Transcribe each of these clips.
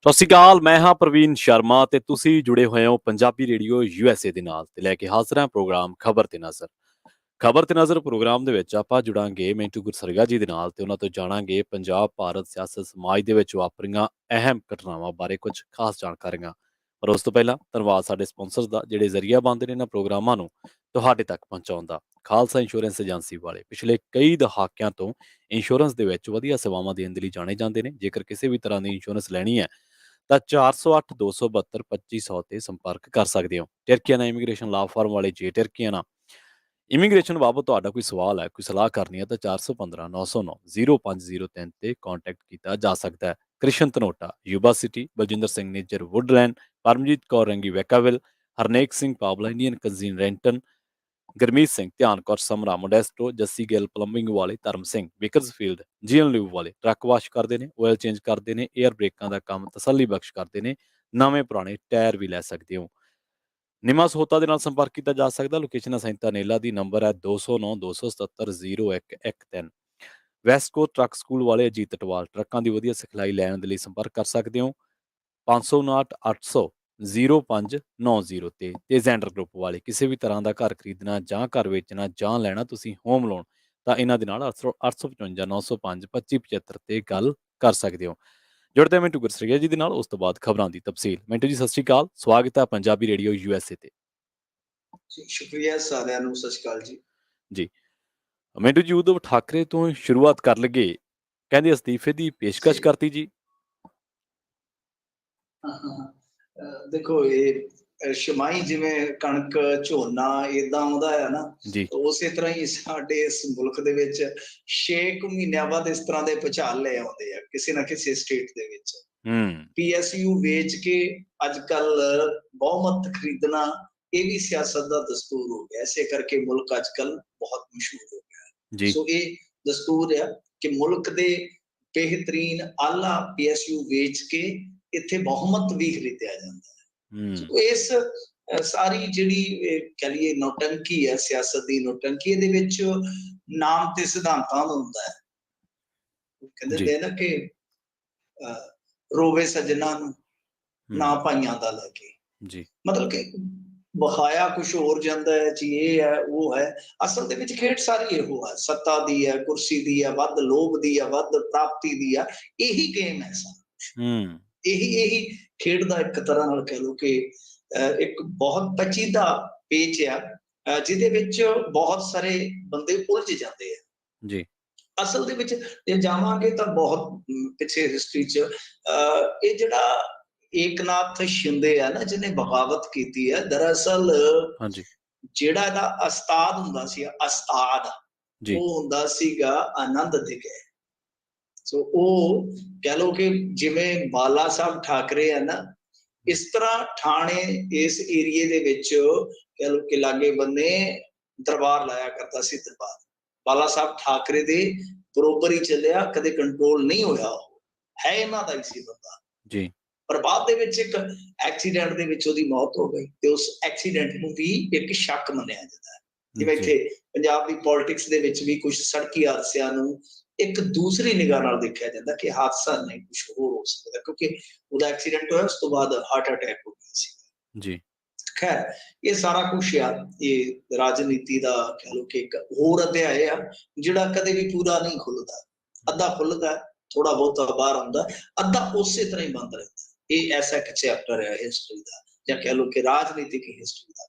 ਸਤਿ ਸ਼੍ਰੀ ਅਕਾਲ। ਮੈਂ ਹਾਂ ਪ੍ਰਵੀਨ ਸ਼ਰਮਾ ਤੇ ਤੁਸੀਂ ਜੁੜੇ ਹੋਏ ਹੋ ਪੰਜਾਬੀ ਰੇਡੀਓ USA ਦੇ ਨਾਲ ਤੇ ਲੈ ਕੇ ਹਾਜ਼ਰ ਹਾਂ ਪ੍ਰੋਗਰਾਮ ਖਬਰ ਤੇ ਨਜ਼ਰ। ਖਬਰ ਤੇ ਨਜ਼ਰ ਪ੍ਰੋਗਰਾਮ ਦੇ ਵਿੱਚ ਆਪਾਂ ਜੁੜਾਂਗੇ ਮਿੰਟੂ ਗੁਰਸਰਗਾ ਜੀ ਦੇ ਨਾਲ ਤੇ ਉਹਨਾਂ ਤੋਂ ਜਾਣਾਂਗੇ ਪੰਜਾਬ ਭਾਰਤ ਸਿਆਸਤ ਸਮਾਜ ਦੇ ਵਿੱਚ ਵਾਪਰੀਆਂ ਅਹਿਮ ਘਟਨਾਵਾਂ ਬਾਰੇ ਕੁਝ ਖਾਸ ਜਾਣਕਾਰੀਆਂ। ਪਰ ਉਸ ਤੋਂ ਪਹਿਲਾਂ ਧੰਨਵਾਦ ਸਾਡੇ ਸਪਾਂਸਰਸ ਦਾ ਜਿਹੜੇ ਜ਼ਰੀਆ ਬਣਦੇ ਨੇ ਇਹਨਾਂ ਪ੍ਰੋਗਰਾਮਾਂ ਨੂੰ ਤੁਹਾਡੇ ਤੱਕ ਪਹੁੰਚਾਉਣ ਦਾ। ਖਾਲਸਾ ਇੰਸ਼ੋਰੈਂਸ ਏਜੰਸੀ ਵਾਲੇ ਪਿਛਲੇ ਕਈ ਦਹਾਕਿਆਂ ਤੋਂ ਇੰਸ਼ੋਰੈਂਸ ਦੇ ਵਿੱਚ ਵਧੀਆ ਸੇਵਾਵਾਂ ਦੇਣ ਦੇ ਲਈ ਜਾਣੇ ਜਾਂਦੇ ਨੇ। ਜੇਕਰ ਕਿਸੇ ਵੀ ਤਰ੍ਹਾਂ ਦੀ ਇੰਸ਼ੋਰੈਂਸ ਲੈਣੀ ਹੈ ਤਾਂ 408 272 2500 ਤੇ ਸੰਪਰਕ ਕਰ ਸਕਦੇ ਹੋ। ਟਰਕੀਆਨਾ ਇਮੀਗ੍ਰੇਸ਼ਨ ਲਾਅ ਫਰਮ ਵਾਲੇ ਜੇ ਟਰਕੀਆਨਾ ਇਮੀਗ੍ਰੇਸ਼ਨ ਬਾਬਤ ਤੁਹਾਡਾ ਕੋਈ ਸਵਾਲ ਹੈ, ਕੋਈ ਸਲਾਹ ਕਰਨੀ ਹੈ ਤਾਂ 415 909 0503 ਤੇ ਕੰਟੈਕਟ ਕੀਤਾ ਜਾ ਸਕਦਾ ਹੈ। Krishan Tanota, Yuba City, Baljinder Singh Nijjar Woodland, Paramjit Kaur Rangi Vacaville, Harnek Singh Pawla Indian cuisine Renton, Gurmeet Singh Dhian Kaur Samra Modesto, Jassi Gill plumbing ਵਾਲੇ, ਧਰਮ ਸਿੰਘ ਵਿਕਰਸਫੀਲਡ ਜੀਐਨ ਲਿਊ ਵਾਲੇ ਟਰੱਕ ਵਾਸ਼ ਕਰਦੇ ਨੇ, ਆਇਲ ਚੇਂਜ ਕਰਦੇ ਨੇ, 에ਅਰ ਬ੍ਰੇਕਾਂ ਦਾ ਕੰਮ ਤਸੱਲੀ ਬਖਸ਼ ਕਰਦੇ ਨੇ, ਨਵੇਂ ਪੁਰਾਣੇ ਟਾਇਰ ਵੀ ਲੈ ਸਕਦੇ ਹੋ। ਨਿਮਾ ਸਹੋਤਾ ਦੇ ਨਾਲ ਸੰਪਰਕ ਕੀਤਾ ਜਾ ਸਕਦਾ। ਲੋਕੇਸ਼ਨ ਹੈ ਸੈਂਤਾ ਨੇਲਾ ਦੀ, ਨੰਬਰ ਹੈ 209 277 0113। ਵੈਸਟ ਕੋਸਟ ਟਰੱਕ ਸਕੂਲ ਵਾਲੇ ਅਜੀਤ ਟਟਵਾਲ ਟਰੱਕਾਂ ਦੀ ਵਧੀਆ ਸਿਖਲਾਈ ਲੈਣ ਦੇ ਲਈ ਸੰਪਰਕ ਕਰ ਸਕਦੇ ਹੋ 559 800 0590 ਤੇ ਜ਼ੈਂਡਰ ਗਰੁੱਪ ਵਾਲੇ ਕਿਸੇ ਵੀ ਤਰ੍ਹਾਂ ਦਾ ਘਰ ਖਰੀਦਣਾ ਜਾਂ ਘਰ ਵੇਚਣਾ ਜਾਂ ਲੈਣਾ ਤੁਸੀਂ ਹੋਮ ਲੋਨ ਤਾਂ ਇਹਨਾਂ ਦੇ ਨਾਲ 855 905 2575 ਤੇ ਗੱਲ ਕਰ ਸਕਦੇ ਹੋ। ਜੁੜਦੇ ਮਿੰਟੂ ਗੁਰਸਰੀਆ ਜੀ ਦੇ ਨਾਲ, ਉਸ ਤੋਂ ਬਾਅਦ ਖਬਰਾਂ ਦੀ ਤਫਸੀਲ। ਮਿੰਟੂ ਜੀ ਸਤਿ ਸ਼੍ਰੀ ਅਕਾਲ, ਸਵਾਗਤ ਹੈ ਪੰਜਾਬੀ ਰੇਡੀਓ USA ਤੇ। ਸ਼ੁਕਰੀਆ ਸਾਰਿਆਂ ਨੂੰ, ਸਤਿ ਸ਼੍ਰੀ ਅਕਾਲ ਜੀ। ਜੀ ਮਿੰਟੂ ਜੀ, ਉद्धਵ ਠਾਕਰੇ ਤੋਂ ਸ਼ੁਰੂਆਤ ਕਰ ਲਗੇ, ਕਹਿੰਦੇ ਅਸਤੀਫੇ ਦੀ ਪੇਸ਼ਕਸ਼ ਕਰਤੀ ਜੀ। ਦੇਖੋ ਇਹ ਸ਼ਮਾਈ ਜਿਵੇਂ ਕਣਕ ਝੋਨਾ ਏਦਾਂ ਆਉਂਦਾ ਹੈ ਨਾ, ਜੀ ਉਸੇ ਤਰ੍ਹਾਂ ਹੀ ਸਾਡੇ ਇਸ ਮੁਲਕ ਦੇ ਵਿੱਚ 6 ਮਹੀਨਿਆਂ ਬਾਅਦ ਇਸ ਤਰ੍ਹਾਂ ਦੇ ਭੁਚਾਲ ਲੈ ਆਉਂਦੇ ਆ ਕਿਸੇ ਨਾ ਕਿਸੇ ਸਟੇਟ ਦੇ ਵਿੱਚ। PSU ਵੇਚ ਕੇ ਅੱਜ ਕੱਲ ਬਹੁਮਤ ਖਰੀਦਣਾ ਇਹ ਵੀ ਸਿਆਸਤ ਦਾ ਦਸਤੂਰ ਹੋ ਗਿਆ। ਇਸੇ ਕਰਕੇ ਮੁਲਕ ਅੱਜ ਕੱਲ ਬਹੁਤ ਮਸ਼ਹੂਰ ਹੋ ਗਿਆ। ਸੋ ਇਹ ਦਸਤੂਰ ਆ ਕਿ ਮੁਲਕ ਦੇ ਬਿਹਤਰੀਨ ਆਲਾ PSU ਵੇਚ ਕੇ ਇੱਥੇ ਬਹੁਮਤ ਵੀ ਖਰੀਦਿਆ ਜਾਂਦਾ ਹੈ। ਸੋ ਇਸ ਸਾਰੀ ਜਿਹੜੀ ਕਹਿ ਲਈਏ ਨੌਟੰਕੀ ਹੈ, ਸਿਆਸਤ ਦੀ ਨੌਟੰਕੀ, ਇਹਦੇ ਵਿੱਚ ਨਾਮ ਤੇ ਸਿਧਾਂਤਾਂ ਦਾ ਹੁੰਦਾ ਹੈ। ਕਹਿੰਦੇ ਨੇ ਨਾ ਕਿ ਰੋਵੇ ਸੱਜਣਾ ਨੂੰ ਨਾ ਭਾਈਆਂ ਦਾ ਲੱਗੇ। ਮਤਲਬ ਕਿ ਬਹਾਇਆ ਕੁਛ ਹੋਰ ਜਾਂਦਾ ਹੈ ਜੀ, ਇਹ ਹੈ ਉਹ ਹੈ। ਅਸਲ ਦੇ ਵਿੱਚ ਖੇਡ ਸਾਰੀ ਇਹੋ ਹੈ, ਸੱਤਾ ਦੀ ਹੈ, ਕੁਰਸੀ ਦੀ ਹੈ, ਵੱਧ ਲੋਭ ਦੀ ਹੈ, ਵੱਧ ਪ੍ਰਾਪਤੀ ਦੀ ਆ। ਇਹੀ ਗੇਮ ਹੈ ਸਾਰਾ। ਇਹੀ ਖੇਡ ਦਾ ਇੱਕ ਤਰ੍ਹਾਂ ਨਾਲ ਕਹਿ ਲਓ ਕਿ ਇੱਕ ਬਹੁਤ ਪਚੀਦਾ ਪੇਚ ਆ ਜਿਹਦੇ ਵਿੱਚ ਬਹੁਤ ਸਾਰੇ ਬੰਦੇ ਉਲਝ ਜਾਂਦੇ ਆ ਜੀ। ਅਸਲ ਦੇ ਵਿੱਚ ਜੇ ਜਾਵਾਂਗੇ ਤਾਂ ਬਹੁਤ ਪਿੱਛੇ ਹਿਸਟਰੀ 'ਚ ਇਹ ਜਿਹੜਾ ਏਕਨਾਥ ਸ਼ਿੰਦੇ ਆ ਨਾ, ਜਿਹਨੇ ਬਗਾਵਤ ਕੀਤੀ ਹੈ, ਦਰਅਸਲ ਜਿਹੜਾ ਇਹਦਾ ਉਸਤਾਦ ਹੁੰਦਾ ਸੀ, ਉਸਤਾਦ ਉਹ ਹੁੰਦਾ ਸੀਗਾ ਆਨੰਦ ਦਿਗੇ। ਸੋ ਉਹ ਕਹਿ ਲਓ ਕਿ ਜਿਵੇਂ ਬਾਲਾ ਸਾਹਿਬ ਠਾਕਰੇ ਆ ਨਾ, ਇਸ ਤਰ੍ਹਾਂ ਠਾਣੇ ਇਸ ਏਰੀਏ ਦੇ ਵਿੱਚ ਕਹਿ ਲਓ ਕਿ ਲਾਗੇ ਬੰਨੇ ਦਰਬਾਰ ਲਾਇਆ ਕਰਦਾ ਸੀ। ਦਰਬਾਰ ਬਾਲਾ ਸਾਹਿਬ ਠਾਕਰੇ ਦੇ ਬਰੋਬਰ ਹੀ ਚੱਲਿਆ, ਕਦੇ ਕੰਟਰੋਲ ਨਹੀਂ ਹੋਇਆ। ਉਹ ਹੈ ਇਹਨਾਂ ਦਾ ਹੀ ਸੀ ਬੰਦਾ ਜੀ। ਪਰ ਬਾਅਦ ਦੇ ਵਿੱਚ ਇੱਕ ਐਕਸੀਡੈਂਟ ਦੇ ਵਿੱਚ ਉਹਦੀ ਮੌਤ ਹੋ ਗਈ ਤੇ ਉਸ ਐਕਸੀਡੈਂਟ ਨੂੰ ਵੀ ਇੱਕ ਸ਼ੱਕ ਮੰਨਿਆ ਜਾਂਦਾ ਹੈ। ਜਿਵੇਂ ਇੱਥੇ ਪੰਜਾਬ ਦੀ ਪੋਲਿਟਿਕਸ ਦੇ ਵਿੱਚ ਵੀ ਕੁਝ ਸੜਕੀ ਹਾਦਸਿਆਂ ਨੂੰ ਇੱਕ ਦੂਸਰੀ ਨਿਗਾਹ ਨਾਲ ਦੇਖਿਆ ਜਾਂਦਾ ਕਿ ਹਾਦਸਾ ਨਹੀਂ, ਕੁਝ ਹੋਰ ਹੋ ਸਕਦਾ, ਕਿਉਂਕਿ ਉਹਦਾ ਐਕਸੀਡੈਂਟ ਹੋਇਆ, ਉਸ ਤੋਂ ਬਾਅਦ ਹਾਰਟ ਅਟੈਕ ਹੋ ਗਿਆ ਸੀ ਜੀ। ਖੈਰ ਇਹ ਸਾਰਾ ਕੁਛ ਆ, ਇਹ ਰਾਜਨੀਤੀ ਦਾ ਕਹਿ ਲਓ ਕਿ ਇੱਕ ਹੋਰ ਅਧਿਆਇ ਆ ਜਿਹੜਾ ਕਦੇ ਵੀ ਪੂਰਾ ਨਹੀਂ ਖੁੱਲਦਾ। ਅੱਧਾ ਖੁੱਲਦਾ, ਥੋੜਾ ਬਹੁਤਾ ਬਾਹਰ ਆਉਂਦਾ, ਅੱਧਾ ਉਸੇ ਤਰ੍ਹਾਂ ਹੀ ਬੰਦ ਰਹਿੰਦਾ। ਇਹ ਐਸਾ ਇੱਕ ਚੈਪਟਰ ਹੈ ਹਿਸਟਰੀ ਦਾ, ਜਾਂ ਕਹਿ ਲਓ ਕਿ ਰਾਜਨੀਤਿਕ ਹਿਸਟਰੀ ਦਾ।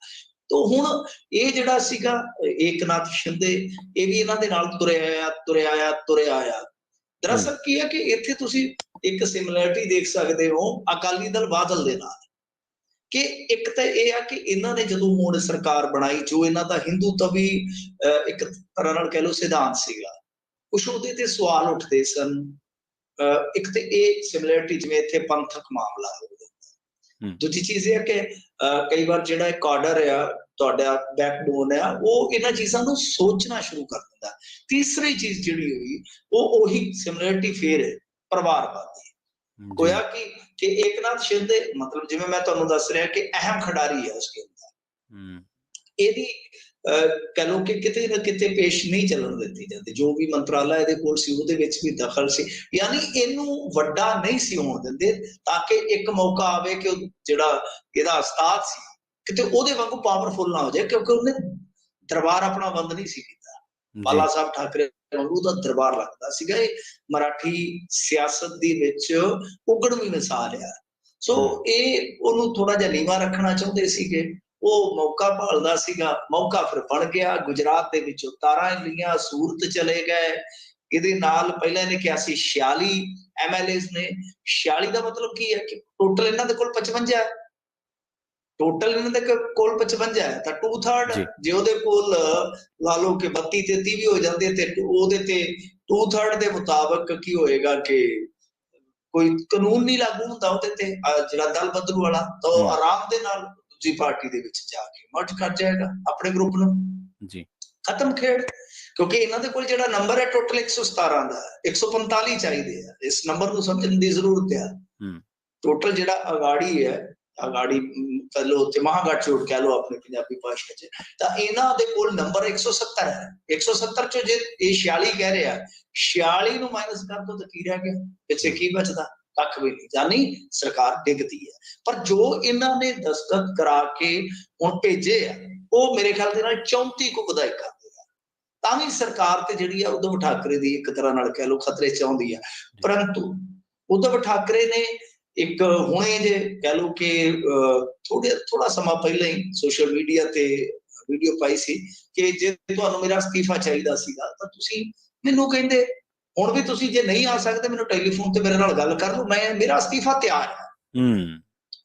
ਤੋ ਹੁਣ ਇਹ ਜਿਹੜਾ ਸੀਗਾ ਏਕਨਾਥ ਸ਼ਿੰਦੇ, ਇਹ ਵੀ ਇਹਨਾਂ ਦੇ ਨਾਲ ਤੁਰਿਆ ਆਇਆ। ਦਰਅਸਲ ਕੀ ਹੈ ਕਿ ਇੱਥੇ ਤੁਸੀਂ ਇੱਕ ਸਿਮਿਲੈਰਿਟੀ ਦੇਖ ਸਕਦੇ ਹੋ ਅਕਾਲੀ ਦਲ ਬਾਦਲ ਦੇ ਨਾਲ, ਕਿ ਇੱਕ ਤਾਂ ਇਹ ਆ ਕਿ ਇਹਨਾਂ ਨੇ ਜਦੋਂ ਹੁਣ ਸਰਕਾਰ ਬਣਾਈ, ਜੋ ਇਹਨਾਂ ਦਾ ਹਿੰਦੂਤਵੀ ਇੱਕ ਤਰ੍ਹਾਂ ਨਾਲ ਕਹਿ ਲਓ ਸਿਧਾਂਤ ਸੀਗਾ, ਕੁਛ ਉਹਦੇ ਤੇ ਸਵਾਲ ਉੱਠਦੇ ਸਨ। ਇੱਕ ਤੇ ਇਹ ਸਿਮਿਲੈਰਿਟੀ ਜਿਵੇਂ ਇੱਥੇ ਪੰਥਕ ਮਾਮਲਾ ਹੋ ਜਾਂਦਾ। ਦੂਜੀ ਚੀਜ਼ ਇਹ ਹੈ ਕਿ ਕਈ ਵਾਰ ਜਿਹੜਾ ਇੱਕ ਆਰਡਰ ਆ ਤੁਹਾਡਾ ਬੈਕਬੋਨ ਆ, ਉਹ ਇਹਨਾਂ ਚੀਜ਼ਾਂ ਨੂੰ ਸੋਚਣਾ ਸ਼ੁਰੂ ਕਰ ਦਿੰਦਾ। ਤੀਸਰੀ ਚੀਜ਼ ਜਿਹੜੀ ਹੋਈ ਉਹ ਉਹੀ ਸਿਮਿਲੈਰਿਟੀ ਫੇਰ ਹੈ ਪਰਿਵਾਰਵਾਦੀ। ਹੋਇਆ ਕਿ ਏਕਨਾਥ ਸ਼ਿੰਦੇ ਮਤਲਬ ਜਿਵੇਂ ਮੈਂ ਤੁਹਾਨੂੰ ਦੱਸ ਰਿਹਾ ਕਿ ਅਹਿਮ ਖਿਡਾਰੀ ਹੈ ਉਸ ਗੇਮ ਦਾ। ਇਹਦੀ कह लो कि किते ना किते पेश नहीं चलन दित्ती जाती। जो भी मंत्रालय दे कोल सी उहदे विच भी दखल सी, यानी इहनूं वड्डा नहीं सी होण दिंदे ताकि एक मौका आवे कि जिहड़ा इहदा उस्ताद सी किते ओहदे वांगू पावरफुल ना हो जाए, क्योंकि उहने दरबार अपना बंद नहीं सी कीता। बाला साहब ठाकरे वांगू दा दरबार लगदा सीगा। इह मराठी सियासत दे विच उगड़वी मिसाल आ। सो इह ओहनूं थोड़ा जिहा नीवां रखना चाहुंदे सीगे। ਉਹ ਮੌਕਾ ਭਾਲਦਾ ਸੀਗਾ, ਮੌਕਾ ਫਿਰ ਬਣ ਗਿਆ। ਗੁਜਰਾਤ ਦੇ ਵਿੱਚੋਂ ਤਾਰਾਂ ਲੀਆਂ, ਸੂਰਤ ਚਲੇ ਗਏ। ਇਹਦੇ ਨਾਲ ਪਹਿਲਾਂ ਇਹਨੇ ਕਿਹਾ ਸੀ 46 MLAs ਨੇ। 46 ਦਾ ਮਤਲਬ ਕੀ ਹੈ ਕਿ ਟੋਟਲ ਇਹਨਾਂ ਦੇ ਕੋਲ 55 ਹੈ। ਟੋਟਲ ਇਹਨਾਂ ਦੇ ਕੋਲ 55 ਹੈ ਤਾਂ 2/3 ਜੇ ਉਹਦੇ ਕੋਲ ਲਾ ਲਓ ਕਿ 32 33 ਵੀ ਹੋ ਜਾਂਦੇ ਤੇ ਉਹਦੇ ਤੇ 2/3 ਦੇ ਮੁਤਾਬਕ ਕੀ ਹੋਏਗਾ ਕਿ ਕੋਈ ਕਾਨੂੰਨ ਨਹੀਂ ਲਾਗੂ ਹੁੰਦਾ ਉਹਦੇ ਤੇ। ਜਿਹੜਾ ਦਲ ਬਦਲੂ ਵਾਲਾ ਤਾਂ ਉਹ ਆਰਾਮ ਦੇ ਨਾਲ ਦੂਜੀ ਪਾਰਟੀ ਦੇ ਵਿੱਚ ਜਾ ਕੇ ਮਰਜ ਕਰ ਜਾਏਗਾ ਆਪਣੇ ਗਰੁੱਪ ਨੂੰ ਜੀ। ਖਤਮ ਖੇਡ। ਕਿਉਂਕਿ ਇਹਨਾਂ ਦੇ ਕੋਲ ਜਿਹੜਾ ਨੰਬਰ ਹੈ ਟੋਟਲ 117 ਦਾ, 145 ਚਾਹੀਦੇ ਆ। ਇਸ ਨੰਬਰ ਨੂੰ ਸਮਝਣ ਦੀ ਜ਼ਰੂਰਤ ਹੈ। ਟੋਟਲ ਜਿਹੜਾ ਅਗਾੜੀ ਹੈ, ਅਗਾੜੀ ਕਹ ਲੋ ਤੇ ਮਹਾਗਠਜੋੜ ਕਹਿ ਲੋ ਆਪਣੇ ਪੰਜਾਬੀ ਭਾਸ਼ਾ 'ਚ, ਤਾਂ ਇਹਨਾਂ ਦੇ ਕੋਲ ਨੰਬਰ 170 ਹੈ। 170 ਚੋਂ ਜੇ ਇਹ 46 ਕਹਿ ਰਿਹਾ, 46 ਨੂੰ ਮਾਈਨਸ ਕਰ ਦੋ ਤਾਂ ਕੀ ਰਹਿ ਗਿਆ? ਪਿੱਛੇ ਕੀ ਬਚਦਾ? ਕੱਖ ਵੀ ਨਹੀਂ। ਯਾਨੀ ਸਰਕਾਰ ਡਿੱਗਦੀ ਹੈ। ਪਰ ਜੋ ਇਹਨਾਂ ਨੇ ਦਸਤਖਤ ਕਰਾ ਕੇ ਹੁਣ ਭੇਜੇ ਆ, ਉਹ ਮੇਰੇ ਖਿਆਲ ਦੇ ਨਾਲ 34 ਕੁ ਵਿਧਾਇਕਾਂ ਦੇ ਆ। ਤਾਂ ਵੀ ਸਰਕਾਰ ਤੇ ਜਿਹੜੀ ਆ ਉਧਵ ਠਾਕਰੇ ਦੀ ਇੱਕ ਤਰ੍ਹਾਂ ਨਾਲ ਕਹਿ ਲੋ ਖਤਰੇ 'ਚ ਆਉਂਦੀ ਆ। ਪਰੰਤੂ ਉਧਵ ਠਾਕਰੇ ਨੇ ਇੱਕ ਹੁਣੇ ਜੇ ਕਹਿ ਲੋ ਕਿ ਥੋੜਾ ਸਮਾਂ ਪਹਿਲਾਂ ਹੀ ਸੋਸ਼ਲ ਮੀਡੀਆ ਤੇ ਵੀਡੀਓ ਪਾਈ ਸੀ ਕਿ ਜੇ ਤੁਹਾਨੂੰ ਮੇਰਾ ਅਸਤੀਫਾ ਚਾਹੀਦਾ ਸੀਗਾ ਤਾਂ ਤੁਸੀਂ ਮੈਨੂੰ ਕਹਿੰਦੇ, ਹੁਣ ਵੀ ਤੁਸੀਂ ਜੇ ਨਹੀਂ ਆ ਸਕਦੇ ਮੈਨੂੰ ਟੈਲੀਫੋਨ ਤੇ ਮੇਰੇ ਨਾਲ ਗੱਲ ਕਰ ਲਓ, ਮੇਰਾ ਅਸਤੀਫਾ ਤਿਆਰ ਹੈ।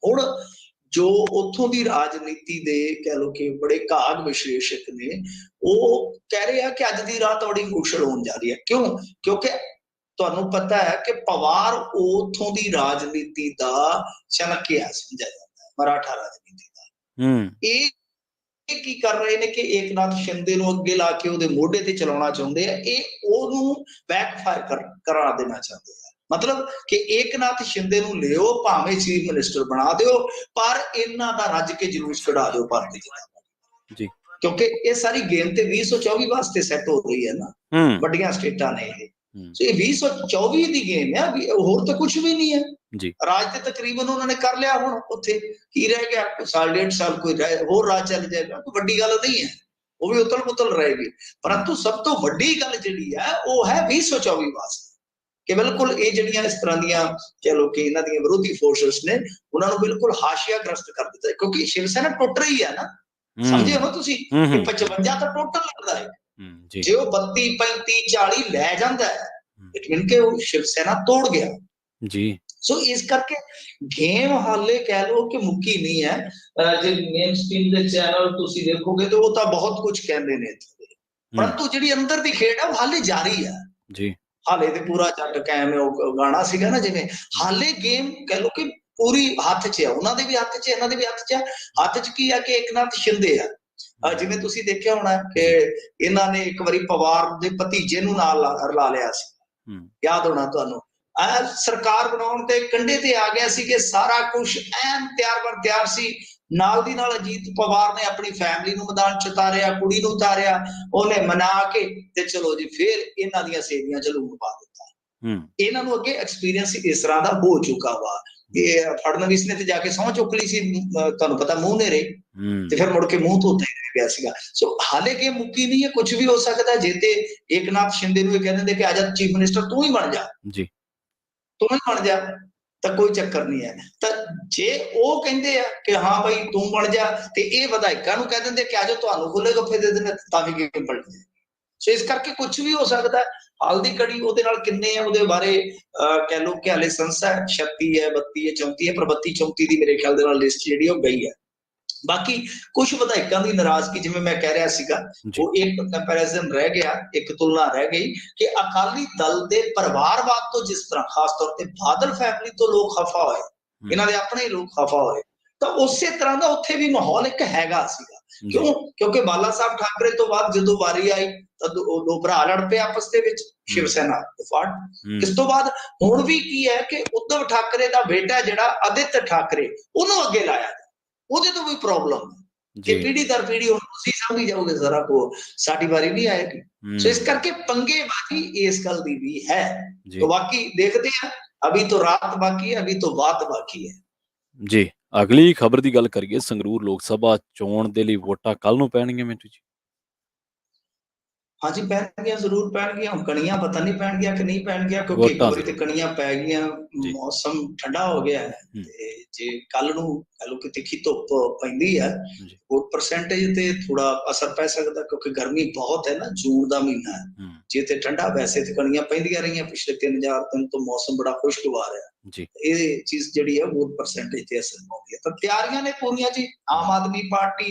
ਹੁਣ ਜੋ ਉੱਥੋਂ ਦੀ ਰਾਜਨੀਤੀ ਦੇ ਕਹਿ ਲਓ ਕਿ ਬੜੇ ਘਾਗ ਵਿਸ਼ਲੇਸ਼ਕ ਨੇ, ਉਹ ਕਹਿ ਰਹੇ ਆ ਕਿ ਅੱਜ ਦੀ ਰਾਤ ਬੜੀ ਕ੍ਰੂਸ਼ਲ ਹੋਣ ਜਾ ਰਹੀ ਹੈ। ਕਿਉਂ? ਕਿਉਂਕਿ ਤੁਹਾਨੂੰ ਪਤਾ ਹੈ ਕਿ ਪਵਾਰ ਉੱਥੋਂ ਦੀ ਰਾਜਨੀਤੀ ਦਾ ਚਣਕਿਆ ਸਮਝਿਆ ਜਾਂਦਾ ਹੈ, ਮਰਾਠਾ ਰਾਜਨੀਤੀ ਦਾ। ਇਹ ਕੀ ਕਰ ਰਹੇ ਨੇ ਕਿ ਏਕਨਾਥ ਸ਼ਿੰਦੇ ਨੂੰ ਅੱਗੇ ਲਾ ਕੇ ਉਹਦੇ ਮੋਢੇ ਤੇ ਚਲਾਉਣਾ ਚਾਹੁੰਦੇ ਆ। ਇਹ ਉਹਨੂੰ ਬੈਕਫਾਇਰ ਕਰਾ ਦੇਣਾ ਚਾਹੁੰਦੇ ਆ। ਮਤਲਬ ਕਿ ਏਕਨਾਥ ਸ਼ਿੰਦੇ ਨੂੰ ਲਿਓ, ਭਾਵੇਂ ਚੀਫ ਮਿਨਿਸਟਰ ਬਣਾ ਦਿਓ, ਪਰ ਇਹਨਾਂ ਦਾ ਰੱਜ ਕੇ ਜਲੂਸ ਕਢਾ ਦਿਓ ਭਾਰਤੀ ਜਨਤਾ ਪਾਰਟੀ। ਕਿਉਂਕਿ ਇਹ ਸਾਰੀ ਗੇਮ ਤੇ 2024 ਵਾਸਤੇ ਸੈੱਟ ਹੋ ਰਹੀ ਹੈ ਨਾ, ਵੱਡੀਆਂ ਸਟੇਟਾਂ ਨੇ ਇਹ। ਸੋ ਇਹ 2024 ਦੀ ਗੇਮ ਹੈ, ਹੋਰ ਤਾਂ ਕੁਝ ਵੀ ਨਹੀਂ ਹੈ। ਰਾਜ ਤੇ ਤਕਰੀਬਨ ਉਹਨਾਂ ਨੇ ਕਰ ਲਿਆ। ਹੁਣ ਉੱਥੇ ਕੀ ਰਹਿ ਗਿਆ? ਸਾਲ ਡੇਢ ਸਾਲ ਕੋਈ ਹੋਰ ਰਾਜ ਚੱਲ ਜਾਏਗਾ, ਕੋਈ ਵੱਡੀ ਗੱਲ ਨਹੀਂ ਹੈ। ਉਹ ਵੀ ਉਤਲ ਪੁਤਲ ਰਹੇਗੀ। ਪਰੰਤੂ ਸਭ ਤੋਂ ਵੱਡੀ ਗੱਲ ਜਿਹੜੀ ਹੈ ਉਹ ਹੈ 2024 ਵਾਸਤੇ ਕਿ ਬਿਲਕੁਲ ਇਹ ਜਿਹੜੀਆਂ ਇਸ ਤਰ੍ਹਾਂ ਦੀਆਂ ਕਹਿ ਲੋ ਕਿ ਇਹਨਾਂ ਦੀਆਂ ਵਿਰੋਧੀ ਫੋਰਸਸ ਨੇ, ਉਹਨਾਂ ਨੂੰ ਬਿਲਕੁਲ ਹਾਸ਼ੀਆਗ੍ਰਸਤ ਕਰ ਦਿੱਤਾ। ਕਿਉਂਕਿ ਸ਼ਿਵ ਸੈਨਾ ਟੁੱਟ ਰਹੀ ਹੈ ਨਾ, ਸਮਝੇ ਹੋ ਤੁਸੀਂ? 55 ਤਾਂ ਟੋਟਲ ਲੱਗਦਾ ਹੈ। ਜੇ ਉਹ 32 35 40 ਲੈ ਜਾਂਦਾ ਹੈ, ਇਟ ਮੀਨ ਕਿ ਉਹ ਸ਼ਿਵ ਸੈਨਾ ਤੋੜ ਗਿਆ ਜੀ। ਸੋ ਇਸ ਕਰਕੇ ਗੇਮ ਹਾਲੇ ਕਹਿ ਲੋ ਕਿ ਮੁੱਕੀ ਨਹੀਂ ਹੈ। ਜੇ ਮੇਨ ਸਟ੍ਰੀਮ ਦੇ ਚੈਨਲ ਤੁਸੀਂ ਦੇਖੋਗੇ ਤਾਂ ਉਹ ਤਾਂ ਬਹੁਤ ਕੁਝ ਕਹਿੰਦੇ ਨੇ ਇੱਥੇ, ਪਰੰਤੂ ਜਿਹੜੀ ਅੰਦਰ ਦੀ ਖੇਡ ਹੈ ਉਹ ਹਾਲੇ ਜਾਰੀ ਹੈ ਜੀ। ਹਾਲੇ ਤੇ ਪੂਰਾ ਜੱਟ ਕਾਇਮ ਹੈ, ਉਹ ਗਾਣਾ ਸੀਗਾ ਨਾ, ਜਿਵੇਂ ਹਾਲੇ ਗੇਮ ਕਹਿ ਲੋ ਕਿ ਪੂਰੀ ਹੱਥ 'ਚ ਹੈ। ਉਹਨਾਂ ਦੇ ਵੀ ਹੱਥ 'ਚ, ਇਹਨਾਂ ਦੇ ਵੀ ਹੱਥ 'ਚ ਹੈ। ਹੱਥ 'ਚ ਕੀ ਹੈ ਕਿ ਏਕਨਾਥ ਸ਼ਿੰਦੇ ਆ। ਜਿਵੇਂ ਤੁਸੀਂ ਦੇਖਿਆ ਹੋਣਾ ਕਿ ਇਹਨਾਂ ਨੇ ਇੱਕ ਵਾਰੀ ਪਵਾਰ ਦੇ ਭਤੀਜੇ ਨੂੰ ਨਾਲ ਰਲਾ ਲਿਆ ਸੀ, ਯਾਦ ਹੋਣਾ ਤੁਹਾਨੂੰ। ਸਰਕਾਰ ਬਣਾਉਣ ਤੇ ਕੰਢੇ ਤੇ ਆ ਗਿਆ ਸੀ ਕਿ ਸਾਰਾ ਕੁਝ ਐਨ ਤਿਆਰ ਬਰ ਤਿਆਰ ਸੀ। ਨਾਲ ਦੀ ਨਾਲ ਅਜੀਤ ਪਵਾਰ ਨੇ ਆਪਣੀ ਫੈਮਿਲੀ ਨੂੰ ਮੈਦਾਨ 'ਚ ਉਤਾਰਿਆ, ਕੁੜੀ ਨੂੰ ਉਤਾਰਿਆ, ਉਹਨੇ ਮਨਾ ਕੇ ਤੇ ਚਲੋ ਜੀ ਫਿਰ ਇਹਨਾਂ ਦੀਆਂ ਸੇਵੀਆਂ 'ਚ ਲੂਣ ਪਾ ਦਿੱਤਾ। ਇਹਨਾਂ ਨੂੰ ਅੱਗੇ ਐਕਸਪੀਰੀਅੰਸ ਇਸ ਤਰ੍ਹਾਂ ਦਾ ਹੋ ਚੁੱਕਾ ਵਾ। ਇਹ ਫੜਨਵੀਸ ਨੇ ਤੇ ਜਾ ਕੇ ਸਹੁੰ ਚੁੱਕ ਲਈ ਸੀ, ਤੁਹਾਨੂੰ ਪਤਾ, ਮੂੰਹ ਨੇਰੇ, ਤੇ ਫਿਰ ਮੁੜ ਕੇ ਮੂੰਹ ਧੋਤਾ ਹੀ ਗਿਆ ਸੀਗਾ। ਸੋ ਹਾਲੇ ਕਿ ਮੁੱਕੀ ਨਹੀਂ ਹੈ, ਕੁਝ ਵੀ ਹੋ ਸਕਦਾ। ਜੇ ਤੇ ਏਕਨਾਥ ਸ਼ਿੰਦੇ ਨੂੰ ਇਹ ਕਹਿੰਦੇ ਨੇ ਕਿ ਆਜ਼ਾਦ ਚੀਫ ਮਿਨਿਸਟਰ ਤੂੰ ਹੀ ਬਣ ਜਾ ਜੀ, ਤੂੰ ਹੀ ਬਣ ਜਾ, ਤਾਂ ਕੋਈ ਚੱਕਰ ਨਹੀਂ ਹੈ। ਤਾਂ ਜੇ ਉਹ ਕਹਿੰਦੇ ਆ ਕਿ ਹਾਂ ਭਾਈ ਤੂੰ ਬਣ ਜਾ, ਤੇ ਇਹ ਵਿਧਾਇਕਾਂ ਨੂੰ ਕਹਿ ਦਿੰਦੇ ਕਿ ਆਜੋ ਤੁਹਾਨੂੰ ਖੁੱਲੇ ਗੱਫੇ ਦੇ ਦਿੰਦੇ, ਤਾਂ ਵੀ ਗੇਮ ਪਲਟ ਜਾਏ। ਸੋ ਇਸ ਕਰਕੇ ਕੁਝ ਵੀ ਹੋ ਸਕਦਾ। ਹਾਲ ਦੀ ਘੜੀ ਉਹਦੇ ਨਾਲ ਕਿੰਨੇ ਆ ਉਹਦੇ ਬਾਰੇ ਕਹਿ ਲੋ ਕਿ ਹਾਲੇ ਸੰਸਾ 36 ਹੈ, 32 ਹੈ, 34 ਹੈ, ਪਰ 32 34 ਦੀ ਮੇਰੇ ਖਿਆਲ ਦੇ ਨਾਲ ਲਿਸਟ ਜਿਹੜੀ ਉਹ ਗਈ ਹੈ। ਬਾਕੀ ਕੁਝ ਵਿਧਾਇਕਾਂ ਦੀ ਨਾਰਾਜ਼ਗੀ, ਜਿਵੇਂ ਮੈਂ ਕਹਿ ਰਿਹਾ ਸੀਗਾ, ਉਹ ਇੱਕ ਕੰਪੈਰੀਜ਼ਨ ਰਹਿ ਗਿਆ, ਇੱਕ ਤੁਲਨਾ ਰਹਿ ਗਈ ਕਿ ਅਕਾਲੀ ਦਲ ਦੇ ਪਰਿਵਾਰਵਾਦ ਤੋਂ ਜਿਸ ਤਰ੍ਹਾਂ ਖਾਸ ਤੌਰ ਤੇ ਬਾਦਲ ਫੈਮਿਲੀ ਤੋਂ ਲੋਕ ਖਫਾ ਹੋਏ, ਇਹਨਾਂ ਦੇ ਆਪਣੇ ਲੋਕ ਖਫਾ ਹੋਏ, ਤਾਂ ਉਸੇ ਤਰ੍ਹਾਂ ਦਾ ਉੱਥੇ ਵੀ ਮਾਹੌਲ ਇੱਕ ਹੈਗਾ ਸੀਗਾ। ਕਿਉਂ? ਕਿਉਂਕਿ ਬਾਲਾ ਸਾਹਿਬ ਠਾਕਰੇ ਤੋਂ ਬਾਅਦ ਜਦੋਂ ਵਾਰੀ ਆਈ ਤਾਂ ਦੋ ਭਰਾ ਲੜ ਪਏ ਆਪਸ ਦੇ ਵਿੱਚ, ਸ਼ਿਵ ਸੈਨਾ ਫਾਟ। ਇਸ ਤੋਂ ਬਾਅਦ ਹੁਣ ਵੀ ਕੀ ਹੈ ਕਿ ਉਧਵ ਠਾਕਰੇ ਦਾ ਬੇਟਾ ਜਿਹੜਾ ਆਦਿੱਤ ਠਾਕਰੇ, ਉਹਨੂੰ ਅੱਗੇ ਲਾਇਆ, ਉਹਦੇ ਤੋਂ ਵੀ ਪ੍ਰੋਬਲਮ ਹੈ। ਕਿ ਪੀੜ੍ਹੀ ਦਰ ਪੀੜ੍ਹੀ ਹੁਣ ਤੁਸੀਂ ਸਮਝੀ ਜਾਓਗੇ ਜ਼ਰਾ ਕੋ ਸਾਡੀ ਵਾਰੀ ਨਹੀਂ ਆਏਗੀ। ਸੋ ਇਸ ਕਰਕੇ ਪੰਗੇਬਾਜ਼ੀ ਇਸ ਗੱਲ ਦੀ ਵੀ ਹੈ। तो बाकी देखते हैं, अभी तो रात बाकी है, अभी तो बात बाकी है। ਜੀ ਅਗਲੀ ਖਬਰ ਦੀ ਗੱਲ ਕਰੀਏ, ਸੰਗਰੂਰ ਲੋਕ ਸਭਾ ਚੋਣ ਦੇ ਲਈ ਵੋਟਾਂ ਕੱਲ ਨੂੰ ਪੈਣਗੀਆਂ ਮਿੰਟੂ ਜੀ। हाँ जी, पैणगियां जरूर पैणगियां, हुण कणियां पता नहीं पैणगियां कि नहीं पैणगियां, क्योंकि एक ਵੋਟਾਂ वारी ते ਜ਼ਰੂਰ कणियां पै गईयां, ਜੀ मौसम ठंडा हो गया है ਹੂੰ ते जे कल नूं कह लो कि तिखी धुप पैंदी है, ਜੀ वोट परसेंटेज ते थोड़ा असर पै सकदा, क्योंकि गर्मी बहुत है ना, जून दा महीना है। ਹੂੰ जे ते ठंडा, वैसे ते कणियां पैंदियां रहियां पिछले 3-4 दिन तो मौसम बड़ा खुशगवार है। ਜੀ ये चीज जिहड़ी है वोट परसेंटेज ते असर पाउंदी है। तां तैयारियां ने पूरियां जी, आम आदमी पार्टी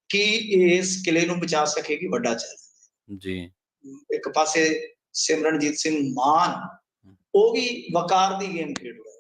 की इस किले नूं बचा सकेगी, वड्डा चैलेंज। ਜੀ ਇੱਕ ਪਾਸੇ ਸਿਮਰਨਜੀਤ ਸਿੰਘ ਮਾਨ, ਉਹ ਵੀ ਵਕਾਰ ਦੀ ਗੇਮ ਖੇਡ ਰਿਹਾ ਹੈ।